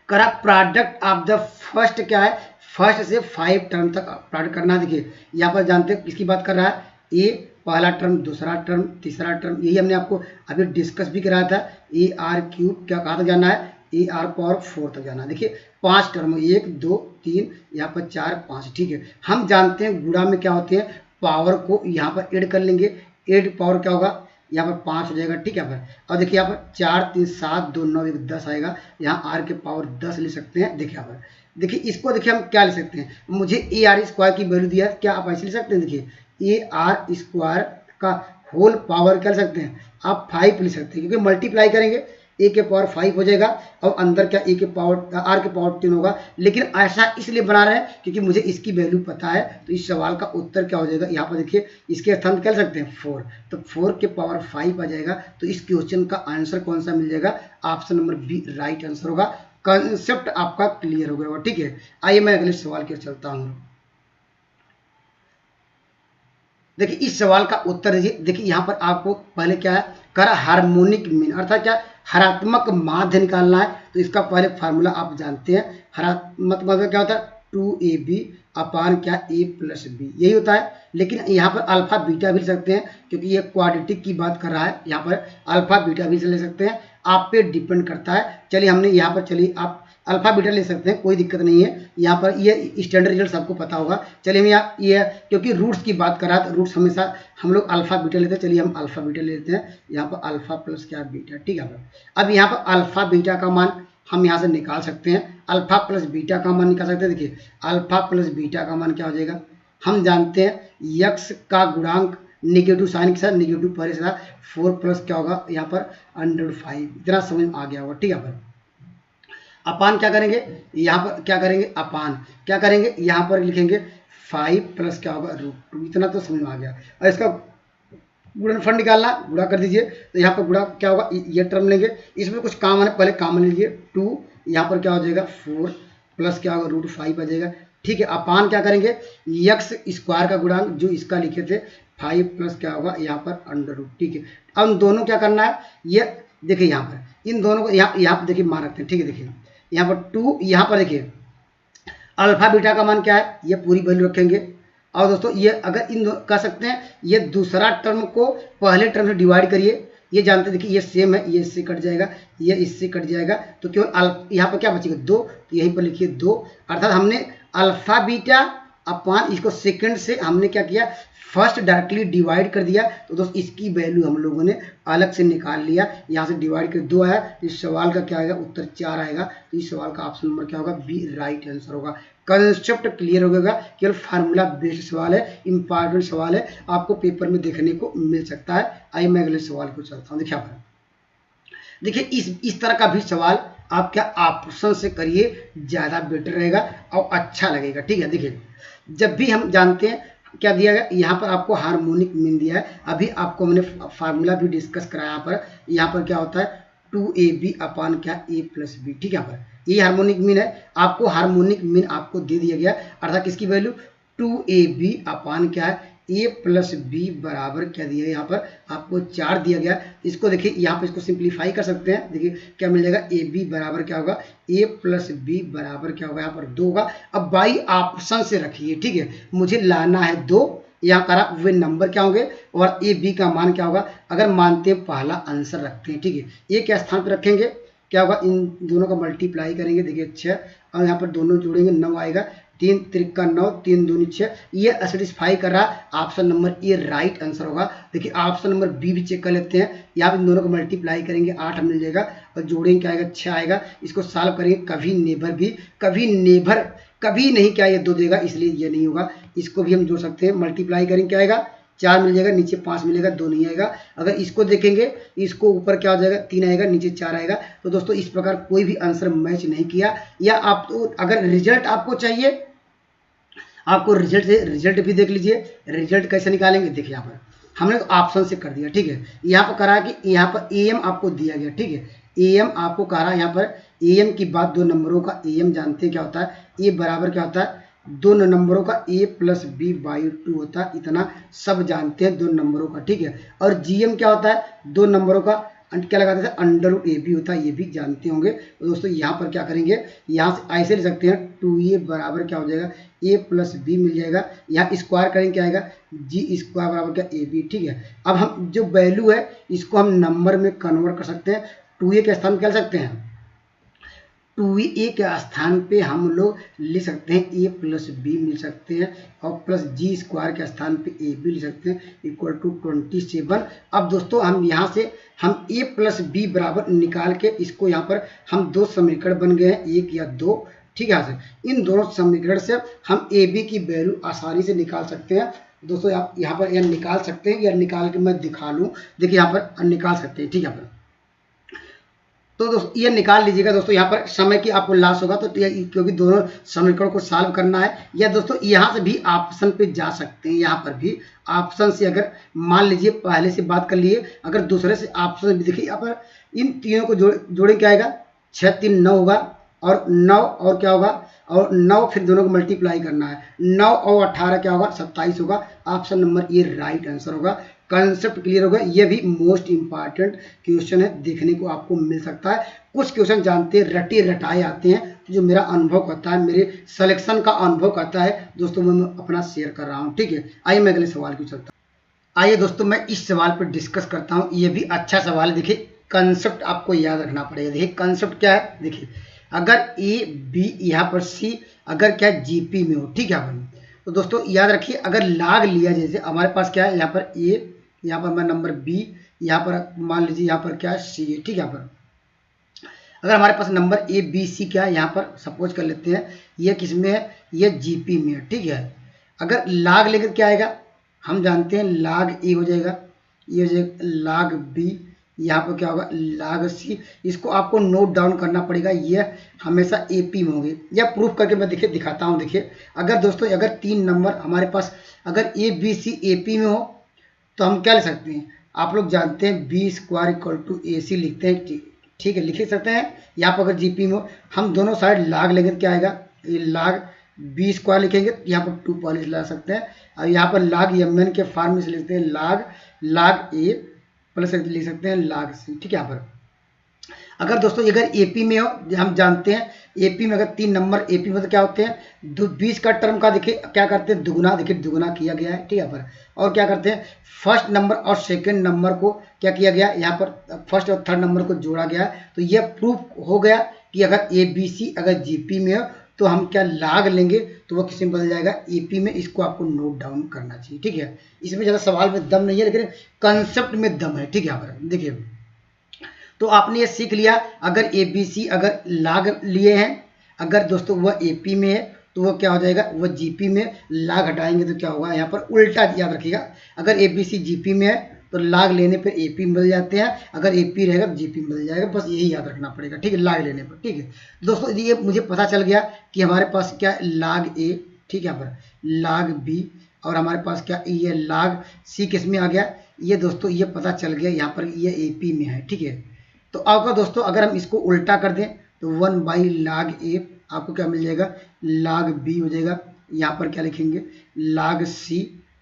करा प्रोडक्ट ऑफ द फर्स्ट क्या है, फर्स्ट से 5 टर्म तक प्रोडक्ट करना। देखिए यहाँ पर जानते हैं किसकी बात कर रहा है, ए पहला टर्म, दूसरा टर्म, तीसरा टर्म, यही हमने आपको अभी डिस्कस भी कराया था, ए आर क्यूब क्या कहा तक जाना है, ए आर पावर 4 तक जाना है। देखिए 5 टर्म, 1 2 3 यहाँ पर 4 5, ठीक है। हम जानते हैं गुणा में क्या होते हैं, पावर को यहाँ पर ऐड कर लेंगे, ऐड पावर क्या होगा यहाँ पर 5 हो जाएगा, ठीक है। और देखिए यहाँ पर 4 3 7 2 9 1 10 आएगा, यहाँ आर के पावर 10 ले सकते हैं। देखिए यहाँ पर देखिए इसको देखिए हम क्या ले सकते हैं, मुझे ए आर स्क्वायर की वैल्यू दिया है, क्या आप ऐसे ले सकते हैं, देखिए ए आर स्क्वायर का होल पावर क्या ले सकते हैं आप 5 ले सकते हैं, क्योंकि मल्टीप्लाई करेंगे ए के पावर 5 हो जाएगा और अंदर क्या ए के पावर आर के पावर 10 होगा। लेकिन ऐसा इसलिए बना रहे हैं क्योंकि मुझे इसकी वैल्यू पता है, तो इस सवाल का उत्तर क्या हो जाएगा, यहाँ पर देखिए इसके स्थान कह सकते हैं 4, तो 4 के पावर 5 आ जाएगा। तो इस क्वेश्चन का आंसर कौन सा मिल जाएगा, option number B right answer होगा। कंसेप्ट आपका क्लियर हो गया, ठीक है। आइए मैं अगले सवाल की ओर चलता हूँ। देखिए इस सवाल का उत्तर दीजिए। देखिए यहाँ पर आपको पहले क्या है करा, हार्मोनिक मीन अर्थात क्या हरात्मक माध्य निकालना है। तो इसका पहले फार्मूला आप जानते हैं, हरात्मक माध्य क्या होता है 2ab अपान क्या a प्लस b, यही होता है। लेकिन यहाँ पर अल्फा बीटा भी ले सकते हैं, क्योंकि ये क्वाड्रेटिक की बात कर रहा है, यहाँ पर अल्फा बीटा भी ले सकते हैं, आप पे डिपेंड करता है। चलिए हमने यहाँ पर, चलिए आप अल्फा बीटा ले सकते हैं, कोई दिक्कत नहीं है। यहाँ पर ये स्टैंडर्ड रिजल्ट सबको पता होगा। चलिए हम यहाँ ये क्योंकि रूट्स की बात कर रहा है, तो रूट्स हमेशा हम लोग अल्फा बीटा लेते हैं। चलिए हम अल्फा बीटा ले लेते हैं, यहाँ पर अल्फा प्लस क्या बीटा, ठीक है। अब यहाँ पर अल्फा बीटा का मान हम यहाँ से निकाल सकते हैं, अल्फा प्लस बीटा का मान निकाल सकते हैं। देखिए अल्फा प्लस बीटा का मान क्या हो जाएगा, हम जानते हैं यक्स का गुणांक नेगेटिव साइन के साथ नेगेटिव पहले से 4 प्लस क्या होगा यहाँ पर √5, इतना समझ में आ गया होगा, ठीक है। अपान क्या करेंगे, यहाँ पर क्या करेंगे, अपान क्या करेंगे, यहाँ पर लिखेंगे 5 प्लस क्या होगा √2, इतना तो समझ में आ गया। और इसका गुणनफल निकालना, गुणा कर दीजिए। तो यहाँ पर गुणा क्या होगा, ये टर्म लेंगे, इसमें कुछ कॉमन है, पहले कॉमन लीजिए 2, यहाँ पर क्या हो जाएगा 4 प्लस क्या होगा √5 आ जाएगा, ठीक है। अपान क्या करेंगे, यक्स स्क्वायर का गुणांक जो इसका लिखे थे 5 प्लस क्या होगा यहाँ पर √, ठीक है। अब दोनों क्या करना है, ये देखिए यहाँ पर इन दोनों को यहाँ पर देखिए मान रखते हैं, ठीक है। देखिए यहाँ पर 2, यहाँ पर देखिए अल्फा बीटा का मान क्या है, ये पूरी वैल्यू रखेंगे। और दोस्तों ये अगर इन कह सकते हैं, ये दूसरा टर्म को पहले टर्म से डिवाइड करिए, ये जानते हैं, देखिए ये सेम है, ये इससे कट जाएगा, ये इससे कट जाएगा, तो केवल यहाँ पर क्या बचेगा 2, तो यहीं पर लिखिए 2। अर्थात हमने अल्फा बीटा अपान इसको सेकंड से हमने क्या किया, फर्स्ट डायरेक्टली डिवाइड कर दिया। तो दोस्त इसकी वैल्यू हम लोगों ने अलग से निकाल लिया, यहाँ से डिवाइड कर 2 आया। इस सवाल का क्या आएगा, उत्तर 4 आएगा। तो इस सवाल का ऑप्शन नंबर क्या होगा, बी राइट आंसर होगा। कंसेप्ट क्लियर हो गया, केवल फार्मूला बेस्ड सवाल है, इंपॉर्टेंट सवाल है, आपको पेपर में देखने को मिल सकता है। आइए मैं अगले सवाल को चलता हूँ। देखिए इस तरह का भी सवाल आप क्या ऑप्शन से करिए, ज़्यादा बेटर रहेगा और अच्छा लगेगा, ठीक है। देखिए जब भी हम जानते हैं क्या दिया गया, यहाँ पर आपको हार्मोनिक मीन दिया है, अभी आपको मैंने फार्मूला भी डिस्कस कराया। यहाँ पर क्या होता है 2ab अपान क्या a प्लस b, ठीक है। यहाँ पर ये हार्मोनिक मीन है, आपको हार्मोनिक मीन आपको दे दिया गया, अर्थात किसकी वैल्यू 2ab अपान क्या है a प्लस b बराबर क्या दिया है, यहाँ पर आपको 4 दिया गया। इसको देखिए यहाँ पर इसको सिंप्लीफाई कर सकते हैं, देखिए क्या मिल जाएगा, ab बराबर क्या होगा a प्लस b बराबर क्या होगा, यहाँ पर 2 होगा। अब बाई ऑप्शन से रखिए, ठीक है, मुझे लाना है 2, यहाँ करा वे नंबर क्या होंगे और ए बी का मान क्या होगा, अगर मानते हैं पहला आंसर रखते हैं, ठीक है। ए के स्थान पर रखेंगे, क्या होगा, इन दोनों का मल्टीप्लाई करेंगे, देखिए 6, और यहाँ पर दोनों जोड़ेंगे 9 आएगा, 3 त्रिका 9, 3 दूनी 6, ये सेटिस्फाई कर रहा। Option number A right answer होगा। देखिए ऑप्शन नंबर बी भी चेक कर लेते हैं, यहाँ पर इन दोनों को मल्टीप्लाई करेंगे 8 मिल जाएगा, और जोड़ेंगे क्या आएगा 6 आएगा। इसको सॉल्व करेंगे, कभी नहीं क्या ये 2 देगा, इसलिए ये नहीं होगा। इसको भी हम जोड़ सकते हैं, मल्टीप्लाई करेंगे क्या आएगा 4 मिल जाएगा, नीचे 5 मिलेगा, 2 नहीं आएगा। अगर इसको देखेंगे, इसको ऊपर क्या हो जाएगा 3 आएगा, नीचे 4 आएगा। तो दोस्तों इस प्रकार कोई भी आंसर मैच नहीं किया। या आप तो अगर रिजल्ट आपको चाहिए, आपको रिजल्ट भी देख लीजिए। रिजल्ट कैसे निकालेंगे, देखिए यहाँ पर हमने ऑप्शन से कर दिया, ठीक है। यहाँ पर करा कि यहाँ पर एम आपको दिया गया, ठीक है, एम आपको कह रहा है, यहाँ पर एम की बात 2 नंबरों का एम जानते हैं क्या होता है, ए बराबर क्या होता है 2 नंबरों का a प्लस बी बाई 2 होता है, इतना सब जानते हैं 2 नंबरों का, ठीक है। और जीएम क्या होता है 2 नंबरों का क्या लगाते थे √ab होता है, ये भी जानते होंगे। तो दोस्तों यहाँ पर क्या करेंगे, यहाँ से ऐसे ले सकते हैं 2a बराबर क्या हो जाएगा a प्लस b मिल जाएगा, यहाँ स्क्वायर करेंगे क्या आएगा g स्क्वायर बराबर क्या ab, ठीक है। अब हम जो वैल्यू है इसको हम नंबर में कन्वर्ट कर सकते हैं, 2a के स्थान क्या सकते हैं 2a के स्थान पे हम लोग ले सकते हैं a प्लस b मिल सकते हैं, और प्लस g स्क्वायर के स्थान पे a b ले सकते हैं इक्वल टू 27। अब दोस्तों हम यहाँ से हम a प्लस b बराबर निकाल के इसको यहाँ पर हम 2 समीकरण बन गए हैं, 1 या 2, ठीक है सर। इन दोनों समीकरण से हम ए बी की वैल्यू आसानी से निकाल सकते हैं। दोस्तों आप यहाँ पर यह निकाल सकते हैं, या निकाल के मैं दिखा लूँ, देखिए यहाँ पर निकाल सकते हैं, ठीक है। तो दोस्तों ये निकाल लीजिएगा दोस्तों, यहाँ पर समय की आपको लॉस होगा, तो क्योंकि दोनों समीकरणों को सॉल्व करना है। या दोस्तों यहाँ से भी ऑप्शन पे जा सकते हैं, यहाँ पर भी ऑप्शन से अगर मान लीजिए पहले से बात कर लिए, अगर दूसरे से ऑप्शन भी देखिए, यहाँ पर इन तीनों को जोड़े क्या आएगा, 6 3 9 होगा, और 9 और क्या होगा, और 9 फिर दोनों को मल्टीप्लाई करना है, 9 और 18 क्या होगा, 27 होगा। ऑप्शन नंबर ये राइट आंसर होगा। कंसेप्ट क्लियर होगा। ये भी मोस्ट इंपॉर्टेंट क्वेश्चन है, देखने को आपको मिल सकता है। कुछ क्वेश्चन जानते हैं रटे रटाए आते हैं, तो जो मेरा अनुभव कहता है, मेरे सिलेक्शन का अनुभव कहता है दोस्तों, मैं अपना शेयर कर रहा हूँ, ठीक है। आइए मैं अगले सवाल की चलता हूँ। आइए दोस्तों मैं इस सवाल पर डिस्कस करता हूँ। ये भी अच्छा सवाल है। देखिए कंसेप्ट आपको याद रखना पड़ेगा। देखिए कंसेप्ट क्या है, देखिए अगर ए बी यहाँ पर सी अगर क्या जीपी में हो, ठीक है। तो दोस्तों याद रखिए, अगर लाग लिया, जैसे हमारे पास क्या है, यहाँ पर ए, यहाँ पर मैं नंबर बी, यहाँ पर मान लीजिए यहाँ पर क्या है सी है, ठीक है। यहाँ पर अगर हमारे पास नंबर ए बी सी क्या है, यहाँ पर सपोज कर लेते हैं ये किस में है, ये जीपी में है, ठीक है। अगर लाग लेकर क्या आएगा, हम जानते हैं लाग ए हो जाएगा, ये हो जाएगा लाग बी, यहाँ पर क्या होगा लाग सी। इसको आपको नोट डाउन करना पड़ेगा, ये हमेशा एपी में होंगे। या प्रूफ करके मैं देखिए दिखाता हूँ। देखिए अगर दोस्तों अगर 3 नंबर हमारे पास अगर ए बी सी एपी में हो, तो हम क्या ले सकते हैं, आप लोग जानते हैं B square equal to A सी लिखते हैं, ठीक है, लिख सकते हैं। यहाँ पर अगर जीपी में हो, हम दोनों साइड लाग लेंगे, क्या आएगा, ये लाग बी स्क्वायर लिखेंगे, यहाँ पर 2 पॉलिश ला सकते हैं। और यहाँ पर लाग एम के फॉर्म में से लिखते हैं लाग ए प्लस लिख सकते हैं लाग सी, ठीक है। यहाँ पर अगर दोस्तों अगर एपी में हो, हम जानते हैं एपी में अगर 3 नंबर एपी में तो क्या होते हैं, 20 का टर्म का देखिए क्या करते हैं दुगुना, देखिए दुगुना किया गया है, ठीक है। पर और क्या करते हैं फर्स्ट नंबर और सेकंड नंबर को क्या किया गया, यहाँ पर फर्स्ट और थर्ड नंबर को जोड़ा गया। तो यह प्रूफ हो गया कि अगर ए बी सी अगर जीपी में हो, तो हम क्या लाग लेंगे, तो वो किस में बदल जाएगा, एपी में। इसको आपको नोट डाउन करना चाहिए, ठीक है। इसमें ज़्यादा सवाल में दम नहीं है, लेकिन कंसेप्ट में दम है, ठीक है। यहाँ पर देखिए तो आपने ये सीख लिया, अगर ए बी सी अगर लाग लिए हैं, अगर दोस्तों वह एपी में है, तो वो क्या हो जाएगा, वह जीपी में। लाग हटाएंगे तो क्या होगा, यहाँ पर उल्टा याद रखिएगा, अगर ए बी सी जीपी में है तो लाग लेने पर एपी में बदल जाते हैं, अगर एपी रहेगा तो जीपी में बदल जाएगा। बस यही याद रखना पड़ेगा, ठीक है, लाग लेने पर, ठीक है। दोस्तों ये मुझे पता चल गया कि हमारे पास क्या लाग ए, ठीक है, यहाँ पर लाग बी, और हमारे पास क्या ये लाग सी किस में आ गया, ये दोस्तों ये पता चल गया, यहाँ पर ये एपी में है, ठीक है। तो आपका दोस्तों अगर हम इसको उल्टा कर दें, तो 1 बाई लाग ए आपको क्या मिल जाएगा, लाग बी हो जाएगा। यहाँ पर क्या लिखेंगे, लाग सी,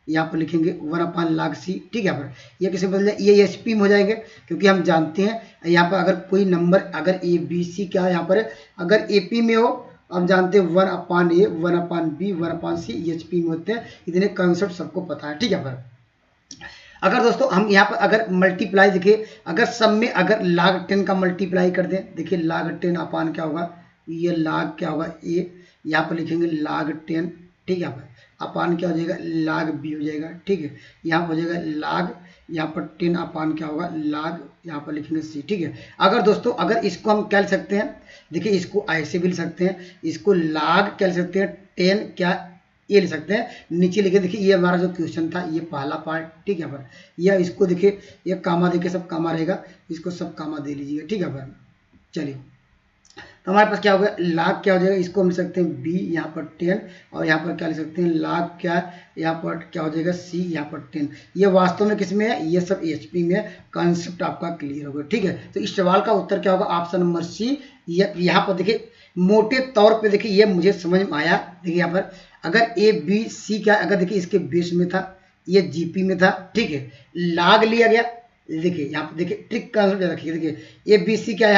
यहाँ पर लिखेंगे 1 अपान लाग सी, ठीक है। यहाँ पर ये किसे बदल जाए, ये एच पी में हो जाएंगे, क्योंकि हम जानते हैं यहाँ पर अगर कोई नंबर अगर ए बी सी क्या है, यहाँ पर अगर ए पी में हो, हम जानते हैं 1 अपान ए 1 अपान बी 1 अपान सी एच पी में होते हैं। इतने कंसेप्ट सबको पता है, ठीक है। पर अगर दोस्तों हम यहाँ पर अगर मल्टीप्लाई देखिए, अगर सब में अगर लाग 10 का मल्टीप्लाई कर दें, देखिए लाग 10 अपान क्या होगा, ये लाग क्या होगा ए, यहाँ पर लिखेंगे लाग 10, ठीक है। यहाँ पर अपान क्या हो जाएगा, लाग बी हो जाएगा, ठीक है। यहाँ पर हो जाएगा लाग, यहाँ पर 10 अपान क्या होगा, लाग, यहाँ पर लिखेंगे सी, ठीक है। अगर दोस्तों अगर इसको हम क्या लिख सकते हैं, देखिए इसको ऐसे भी लिख सकते हैं, इसको लाग क्या लिख सकते हैं 10 क्या ये लिख सकते हैं, नीचे लिखे देखिए ये हमारा जो क्वेश्चन था ये पहला पार्ट, ठीक है। पर या इसको देखिए ये कामा देखिए सब कामा रहेगा, इसको सब कामा दे लीजिएगा, ठीक है। पर चलिए तो हमारे पास क्या हो गया, लाग क्या हो जाएगा, इसको हम लिख सकते हैं बी, यहाँ पर 10, और यहाँ पर क्या लिख सकते हैं लाग क्या, यहाँ पर क्या हो जाएगा सी, यहाँ पर 10। ये वास्तव में किस में है, ये सब एचपी में है। कंसेप्ट आपका क्लियर होगा, ठीक है। तो इस सवाल का उत्तर क्या होगा, ऑप्शन नंबर सी। यहाँ पर देखिए मोटे तौर पे देखिए ये मुझे समझ में आया। देखिए यहाँ पर अगर ए बी सी क्या, अगर देखिए इसके बेस में था, ये जीपी में था, ठीक है, लाग लिया गया। देखिए यहाँ पर देखिए ट्रिक का रखिए, देखिए ए बी सी क्या है,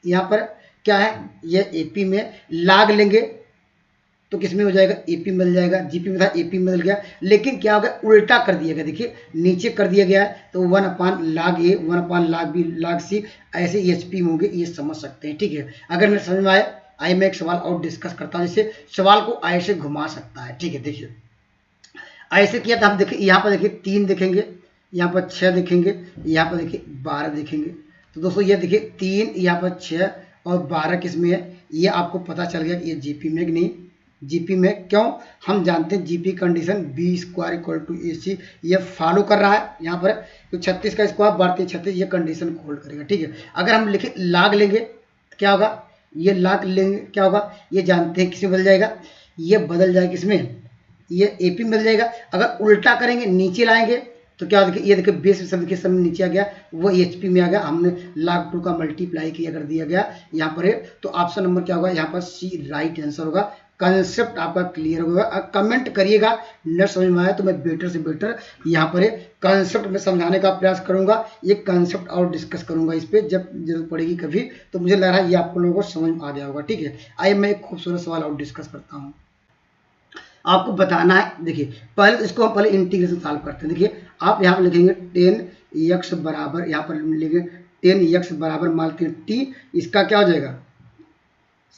यहाँ पर क्या है, ये एपी में लाग लेंगे तो किस में हो जाएगा, एपी मिल जाएगा। जीपी में था एपी मिल गया, लेकिन क्या हो गया उल्टा कर दिया गया, देखिए नीचे कर दिया गया है। तो 1 अपान लाग ए 1 अपान लाग बी लाग सी ऐसे एचपी में होंगे, ये समझ सकते हैं, ठीक है। अगर मेरे समझ में आए, आइए मैं एक सवाल और डिस्कस करता हूँ, जिससे सवाल को ऐसे घुमा सकता है, ठीक है। देखिए ऐसे किया था हम, देखिए यहाँ पर देखिए 3 देखेंगे, यहाँ पर 6 देखेंगे, यहाँ पर देखिए 12 देखेंगे। तो दोस्तों ये देखिए 3 यहाँ पर 6 और 12 किस में है, ये आपको पता चल गया कि ये जीपी में कि नहीं जीपी में। क्यों, हम जानते हैं GP condition B square equal to A C ये फॉलो कर रहा है यहाँ पर, तो 36 का स्क्वायर बढ़ते 36 ये कंडीशन होल्ड करेगा। ठीक है, अगर हम लिखे लाग लेंगे क्या होगा, ये लाग लेंगे क्या होगा, ये जानते हैं किसमें बदल जाएगा, ये बदल जाएगा किसमें, ये एपी में बदल जाएगा। अगर उल्टा करेंगे नीचे लाएंगे तो क्या देखिए, ये देखिए बेस शब्द के समय नीचे आ गया, वो एचपी में आ गया, हमने log 2 का मल्टीप्लाई किया कर दिया गया यहाँ पर है। तो ऑप्शन नंबर क्या होगा यहाँ पर सी राइट आंसर होगा। कंसेप्ट आपका क्लियर होगा। कमेंट करिएगा न समझ में आया तो मैं बेटर से बेटर यहाँ पर कंसेप्ट में समझाने का प्रयास करूंगा, ये कंसेप्ट और डिस्कस करूंगा इस पे जब जरूरत पड़ेगी कभी। तो मुझे लग रहा है ये आप लोगों को समझ में आ गया होगा। ठीक है, आइए मैं एक खूबसूरत सवाल और डिस्कस करता हूँ, आपको बताना है। देखिए पहले तो इसको हम पहले इंटीग्रेशन सॉल्व करते हैं। देखिए आप यहाँ पर लिखेंगे 10x बराबर, यहाँ पर लिखेंगे 10x बराबर मानते हैं t, इसका क्या हो जाएगा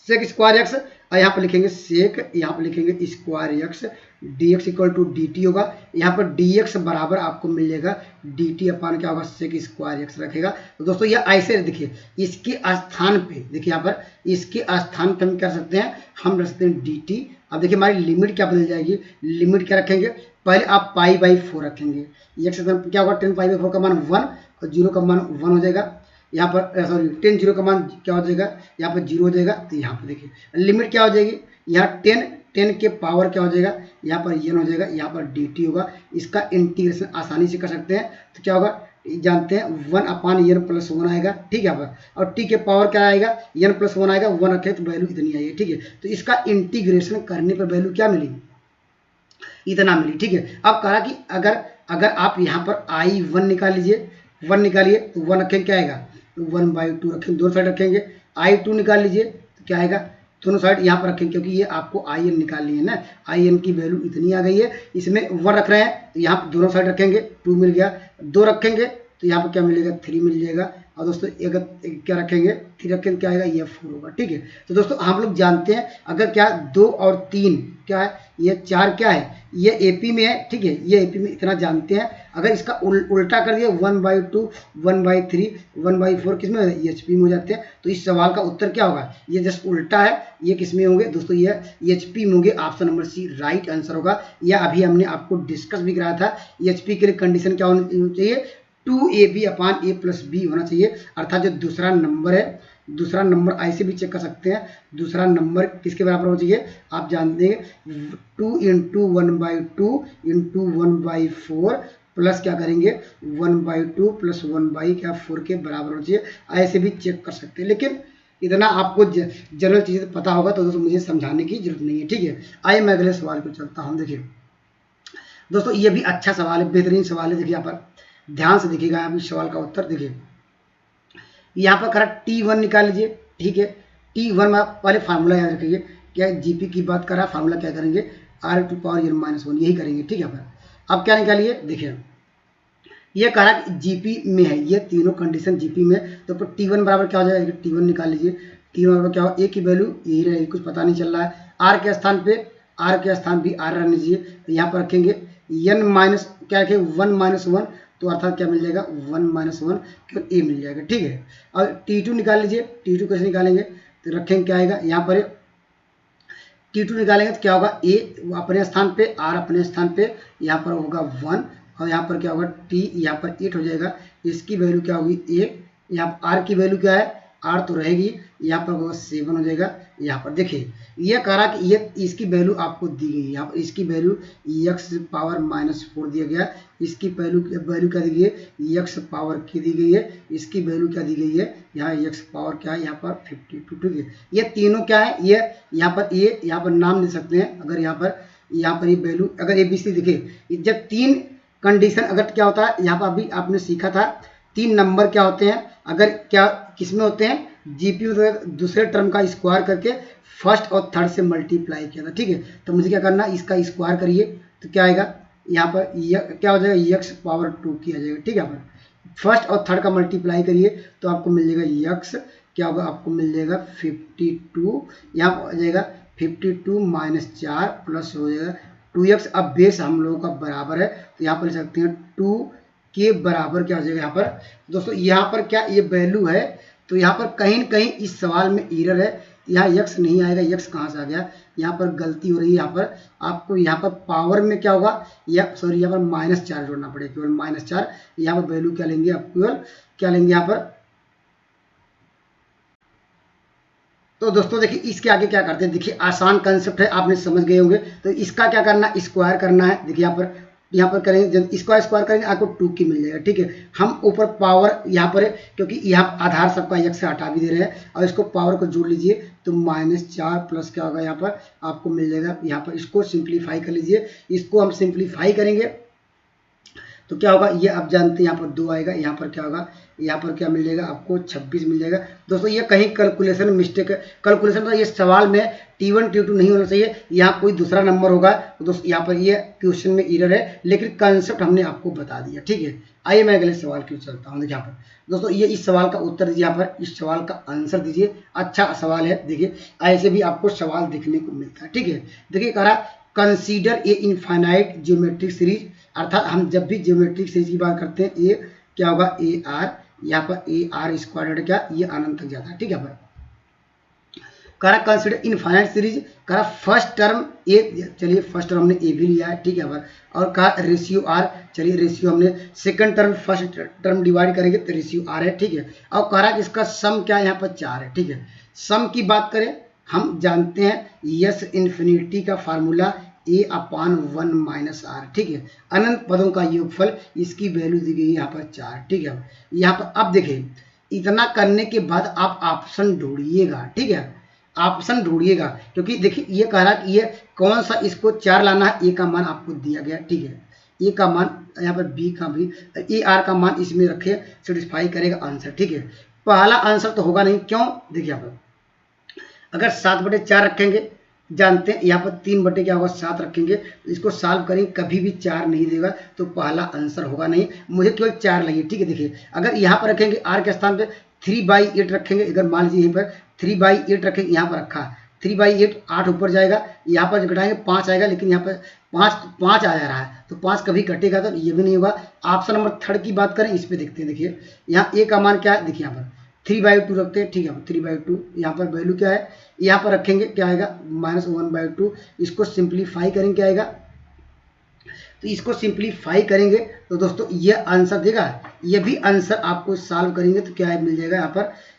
सेक स्क्वायर एक्स, और यहाँ पर लिखेंगे सेक, यहाँ पर लिखेंगे square X dx equal to dt होगा। यहाँ पर dx बराबर आपको मिल जाएगा dt अपान क्या होगा सेक स्क्वायर एक्स रखेगा। तो दोस्तों ये ऐसे देखिए इसके स्थान पे, देखिए यहाँ पर इसके स्थान पे हम कर सकते हैं, हम रख सकते हैं dt। अब देखिए हमारी लिमिट क्या बदल जाएगी, लिमिट क्या रखेंगे, पहले आप पाई बाई 4 रखेंगे, एक्स क्या होगा 10 पाई बाई 4 का मान 1 और 0 का मान 1 हो जाएगा। यहाँ पर सॉरी 10 0 का मान क्या हो जाएगा, यहाँ पर 0 हो जाएगा। तो यहाँ पर देखिए लिमिट क्या हो जाएगी, यहाँ 10 के पावर क्या हो जाएगा, यहाँ पर n हो जाएगा, यहाँ पर dt होगा। इसका इंटीग्रेशन आसानी से कर सकते हैं। तो क्या होगा जानते हैं 1 अपान n प्लस 1 आएगा। ठीक है, यहाँ पर और t के पावर क्या आएगा n प्लस 1 आएगा, 1 रखे तो वैल्यू इतनी आएगी। ठीक है, तो इसका इंटीग्रेशन करने पर वैल्यू क्या मिली, इतना मिली। ठीक है, अब कहा कि अगर आप यहाँ पर i1 निकाल लीजिए, 1 निकालिए तो 1 रखेंगे क्या आएगा 1/2 रखेंगे, दोनों साइड रखेंगे। i2 निकाल लीजिए तो क्या आएगा, दोनों साइड यहाँ पर रखेंगे क्योंकि ये आपको in निकालनी है ना, in की वैल्यू इतनी आ गई है, इसमें 1 रख रहे हैं तो यहाँ पर दोनों साइड रखेंगे 2 मिल गया, 2 रखेंगे तो यहाँ पर क्या मिलेगा 3 मिल जाएगा। और दोस्तों एक क्या रखेंगे 3 रखेंगे क्या आएगा ये 4 होगा। ठीक है, तो दोस्तों हम लोग जानते हैं अगर क्या 2 और 3 क्या है, ये 4 क्या है, ये एपी में है। ठीक है, ये एपी में इतना जानते हैं। अगर इसका उल्टा कर दिया 1/2 1/3 1/4 किस में एचपी में हो जाते हैं। तो इस सवाल का उत्तर क्या होगा, ये जस्ट उल्टा है, ये किस में होंगे दोस्तों, ये एचपी में होंगे। Option number C right answer होगा। यह अभी हमने आपको डिस्कस भी कराया था, एचपी के लिए कंडीशन क्या होनी चाहिए 2ab upon a plus B होना चाहिए। अर्थात जो दूसरा नंबर है, दूसरा नंबर ऐसे भी चेक कर सकते हैं, दूसरा नंबर किसके बराबर होना चाहिए, आप जानते हैं 2 × 1/2 × 1/4 प्लस क्या करेंगे 1/2 प्लस 1/4 के बराबर होना चाहिए। ऐसे भी चेक कर सकते हैं, लेकिन इतना आपको जनरल चीज़ें पता होगा तो दोस्तों मुझे समझाने की जरूरत नहीं है। ठीक है, आइए मैं अगले सवाल को चलता हूँ। देखिए दोस्तों ये भी अच्छा सवाल है, बेहतरीन सवाल है। देखिए यहाँ पर ध्यान से देखिएगा, आप इस सवाल का उत्तर देखिए। यहाँ पर करा T1 निकाल लीजिए। ठीक है, T1 में आप पहले फार्मूला याद रखिए, क्या जीपी की बात करा, फार्मूला क्या करेंगे r⁴n-1 यही करेंगे। ठीक है, पर अब क्या निकालिए, देखिए ये करा कि जीपी में है, ये तीनों कंडीशन जीपी में। तो T1 बराबर क्या हो जाएगा, T1 निकाल लीजिए। T1 बराबर क्या हो, ए की वैल्यू यही रहेगी, कुछ पता नहीं चल रहा है। आर के स्थान भी आर रहने दीजिए। तो यहाँ पर रखेंगे n माइनस क्या रखेंगे 1 - 1, तो अर्थात क्या मिल जाएगा 1 - 1 क्योंकि ए मिल जाएगा। ठीक है, और T2 निकाल लीजिए। T2 कैसे निकालेंगे, तो रखेंगे क्या आएगा, यहाँ पर T2 निकालेंगे तो क्या होगा a अपने स्थान पे, r अपने स्थान पे, यहाँ पर होगा 1 और यहाँ पर क्या होगा t, यहाँ पर 8 हो जाएगा। इसकी वैल्यू क्या होगी 8, यहाँ पर r की वैल्यू क्या है, r तो रहेगी, यहाँ पर होगा 7 हो जाएगा। यहाँ पर देखिए ये कह रहा कि ये इसकी वैल्यू आपको दी गई है, यहाँ पर इसकी वैल्यू x⁻�4 दिया गया, इसकी वैल्यू क्या दी गई है x⁻k दी गई है, इसकी वैल्यू क्या दी गई है यहाँ x पावर क्या है यहाँ पर 52। ठीक है, ये तीनों क्या है, ये यहाँ पर ये यहाँ पर नाम दे सकते हैं। अगर यहाँ पर ये वैल्यू अगर ABC देखिए, जब 3 कंडीशन अगर क्या होता है, यहाँ पर अभी आपने सीखा था 3 नंबर क्या होते हैं, अगर क्या किसमें होते हैं जीपी में दूसरे टर्म का स्क्वायर करके फर्स्ट और थर्ड से मल्टीप्लाई किया था। ठीक है, तो मुझे क्या करना, इसका स्क्वायर करिए तो क्या आएगा, यहाँ पर क्या हो जाएगा x⁻2 किया जाएगा। ठीक है, फर्स्ट और थर्ड का मल्टीप्लाई करिए तो आपको मिल जाएगा x क्या होगा, आपको मिल जाएगा 52, यहाँ हो जाएगा 52 - 4 प्लस हो जाएगा 2x। अब बेस हम लोगों का बराबर है तो यहाँ पर लिख सकते हैं 2 के बराबर क्या हो जाएगा, यहाँ पर दोस्तों यहाँ पर क्या ये वैल्यू है, तो यहाँ पर कहीं न कहीं इस सवाल में एरर है, यहाँ यक्स नहीं आएगा, यक्स कहाँ से आ गया, यहाँ पर गलती हो रही है। यहाँ पर आपको यहाँ पर पावर में क्या होगा, या सॉरी यहाँ पर -4 जोड़ना पड़ेगा, केवल -4। यहाँ पर वैल्यू क्या लेंगे, आप केवल क्या लेंगे यहाँ पर। तो दोस्तों देखिए इसके आगे क्या करते हैं, देखिए आसान कंसेप्ट है, आपने समझ गए होंगे। तो इसका क्या करना है, स्क्वायर करना है। देखिए यहाँ पर करेंगे, जब स्क्वायर करेंगे आपको 2 की मिल जाएगा, ठीक है। हम ऊपर पावर यहाँ पर है, क्योंकि यहाँ आधार सबका एक से हटा भी दे रहे हैं, और इसको पावर को जोड़ लीजिए तो -4 प्लस क्या होगा यहाँ पर आपको मिल जाएगा। यहाँ पर इसको सिंप्लीफाई कर लीजिए, इसको हम सिंप्लीफाई करेंगे तो क्या होगा, ये आप जानते हैं, यहाँ पर 2 आएगा, यहाँ पर क्या होगा, यहाँ पर क्या मिल जाएगा आपको 26 मिल जाएगा। दोस्तों ये कहीं कैलकुलेशन मिस्टेक है, कैलकुलेशन का ये सवाल में T1 T2 नहीं होना चाहिए, यहाँ कोई दूसरा नंबर होगा। तो दोस्तों यहाँ पर ये क्वेश्चन में एरर है, लेकिन कंसेप्ट हमने आपको बता दिया, ठीक है। आइए मैं अगले सवाल की चलता हूँ। देखिए यहाँ पर दोस्तों ये इस सवाल का उत्तर दीजिए, यहाँ पर इस सवाल का आंसर दीजिए। अच्छा सवाल है, देखिए ऐसे भी आपको सवाल देखने को मिलता है, ठीक है। देखिए कह रहा consider a infinite geometric series, अर्थात हम जब भी ज्योमेट्रिक सीरीज की बात करते हैं, ये क्या होगा AR, यहाँ पर AR स्क्वायर क्या, ये अनंत तक जाता है, ठीक है। पर कह रहा कंसीडर इनफाइनाइट सीरीज, कह रहा फर्स्ट टर्म ए, चलिए फर्स्ट टर्म हमने ए भी लिया है, ठीक है। पर और कहा रेशियो R, चलिए रेशियो हमने second term first term divide करेंगे तो रेशियो R है, ठीक है। और कह रहा कि इसका सम क्या है, यहाँ पर 4 है, ठीक है। सम की बात करें, हम जानते हैं यस इन्फिनिटी का फार्मूला A/1 - R, ठीक है। अनंत पदों का योगफल, इसकी वैल्यू दी गई है यहाँ पर 4, ठीक है। यहाँ पर अब देखिए इतना करने के बाद आप ऑप्शन ढूंढिएगा, ठीक है, ऑप्शन ढूंढिएगा, क्योंकि देखिए ये कह रहा कि ये कौन सा, इसको 4 लाना है, ए का मान आपको दिया गया, ठीक है। ए का मान यहाँ पर बी का भी AR का मान इसमें रखे, सेटिस्फाई करेगा आंसर, ठीक है। पहला आंसर तो होगा नहीं, क्यों, देखिए यहाँ पर अगर 7/4 रखेंगे, जानते हैं यहाँ पर 3 क्या होगा 7 रखेंगे, इसको सॉल्व करेंगे कभी भी 4 नहीं देगा, तो पहला आंसर होगा नहीं, मुझे केवल 4 लगी, ठीक है। देखिए अगर यहाँ पर रखेंगे R के स्थान पे 3/8 रखेंगे, अगर मान लीजिए यहीं पर 3/8 रखेंगे, यहाँ पर रखा 3/8, 8 ऊपर जाएगा, यहाँ पर घटाएंगे 5 आएगा, लेकिन यहाँ पर 5 आ जा रहा है, तो 5 कभी कटेगा तो ये भी नहीं होगा। ऑप्शन नंबर 3 की बात करें, इस पर देखते हैं। देखिए यहाँ ए का मान क्या है, देखिए यहाँ पर 3/2 रखते हैं, ठीक है। 3/2 यहाँ पर वैल्यू क्या है, यहाँ पर रखेंगे क्या आएगा -1/2, इसको सिंप्लीफाई करेंगे क्या आएगा, तो इसको सिंप्लीफाई करेंगे तो दोस्तों ये आंसर देगा। ये भी आंसर आपको सॉल्व करेंगे तो क्या मिल जाएगा,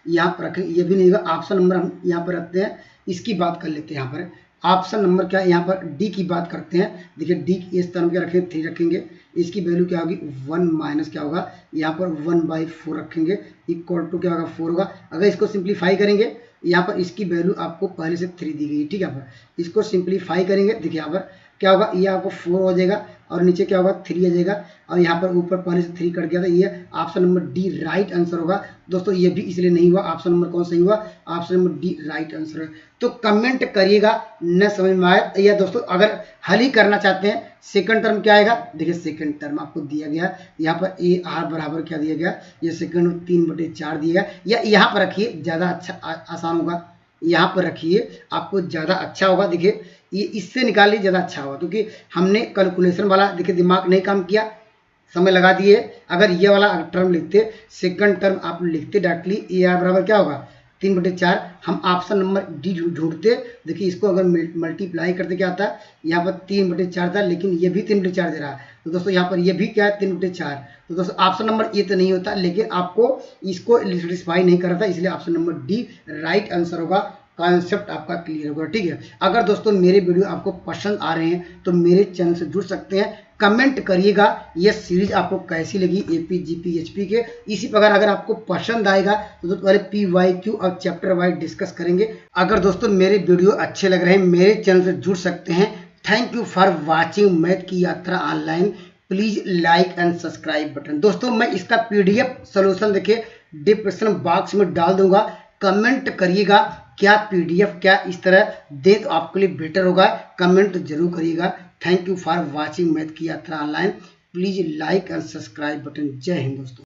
यहाँ पर रखेंगे, ये भी नहीं होगा। ऑप्शन नंबर हम यहाँ पर रखते हैं, इसकी बात कर लेते हैं। यहाँ पर ऑप्शन नंबर क्या है, यहाँ पर डी की बात करते हैं। देखिए डी इस तरह क्या रखेंगे, 3 रखेंगे, इसकी वैल्यू क्या होगी 1 माइनस क्या होगा, यहाँ पर 1/4 रखेंगे, इक्वल टू क्या होगा 4 होगा। अगर इसको सिंप्लीफाई करेंगे, यहाँ पर इसकी वैल्यू आपको पहले से 3 दी गई, ठीक है। यहाँ पर इसको सिंप्लीफाई करेंगे, देखिए यहाँ पर क्या होगा, ये आपको 4 हो जाएगा, और नीचे क्या होगा 3 आ जाएगा, और यहाँ पर ऊपर पहले से 3 कट गया था। ये option number D right answer होगा। दोस्तों ये भी इसलिए नहीं हुआ, ऑप्शन नंबर कौन सही हुआ, option number D right answer है। तो कमेंट करिएगा न समझ में आया या दोस्तों अगर हल ही करना चाहते हैं, सेकंड टर्म क्या आएगा, देखिए सेकंड टर्म आपको दिया गया, यहाँ पर AR बराबर क्या दिया गया, ये सेकंड 3/4 दिया गया, या यहाँ पर रखिए ज़्यादा अच्छा आसान होगा, यहाँ पर रखिए आपको ज़्यादा अच्छा होगा। देखिए ये इससे निकालिए ज़्यादा अच्छा होगा, क्योंकि हमने कैलकुलेशन वाला देखिए दिमाग नहीं काम किया, समय लगा दिए। अगर ये वाला टर्म लिखते, सेकंड टर्म आप लिखते डायरेक्टली AR बराबर क्या होगा 3/4, हम ऑप्शन नंबर डी ढूंढते। देखिए इसको अगर मल्टीप्लाई करते क्या आता है, यहाँ पर 3/4 था, लेकिन ये भी 3/4 दे रहा है, तो दोस्तों यहाँ पर ये भी क्या है 3/4। तो दोस्तों ऑप्शन नंबर ए तो नहीं होता, लेकिन आपको इसको सेटिस्फाई नहीं कर रहा था, इसलिए option number D right answer होगा। कॉन्सेप्ट आपका क्लियर होगा, ठीक है। अगर दोस्तों मेरे वीडियो आपको पसंद आ रहे हैं तो मेरे चैनल से जुड़ सकते हैं। कमेंट करिएगा ये सीरीज आपको कैसी लगी AP GP HP के। इसी प्रकार अगर आपको पसंद आएगा तो पहले PYQ और चैप्टर वाइज डिस्कस करेंगे। अगर दोस्तों मेरे वीडियो अच्छे लग रहे हैं, मेरे चैनल से जुड़ सकते हैं। Thank you for watching math की यात्रा online. Please like and subscribe button. दोस्तों मैं इसका PDF सोल्यूशन देखिए डिस्क्रिप्शन बॉक्स में डाल दूंगा, कमेंट करिएगा क्या PDF क्या इस तरह दे तो आपके लिए बेटर होगा, कमेंट जरूर करिएगा। Thank you for watching math की यात्रा online. Please like and subscribe button. जय हिंद दोस्तों।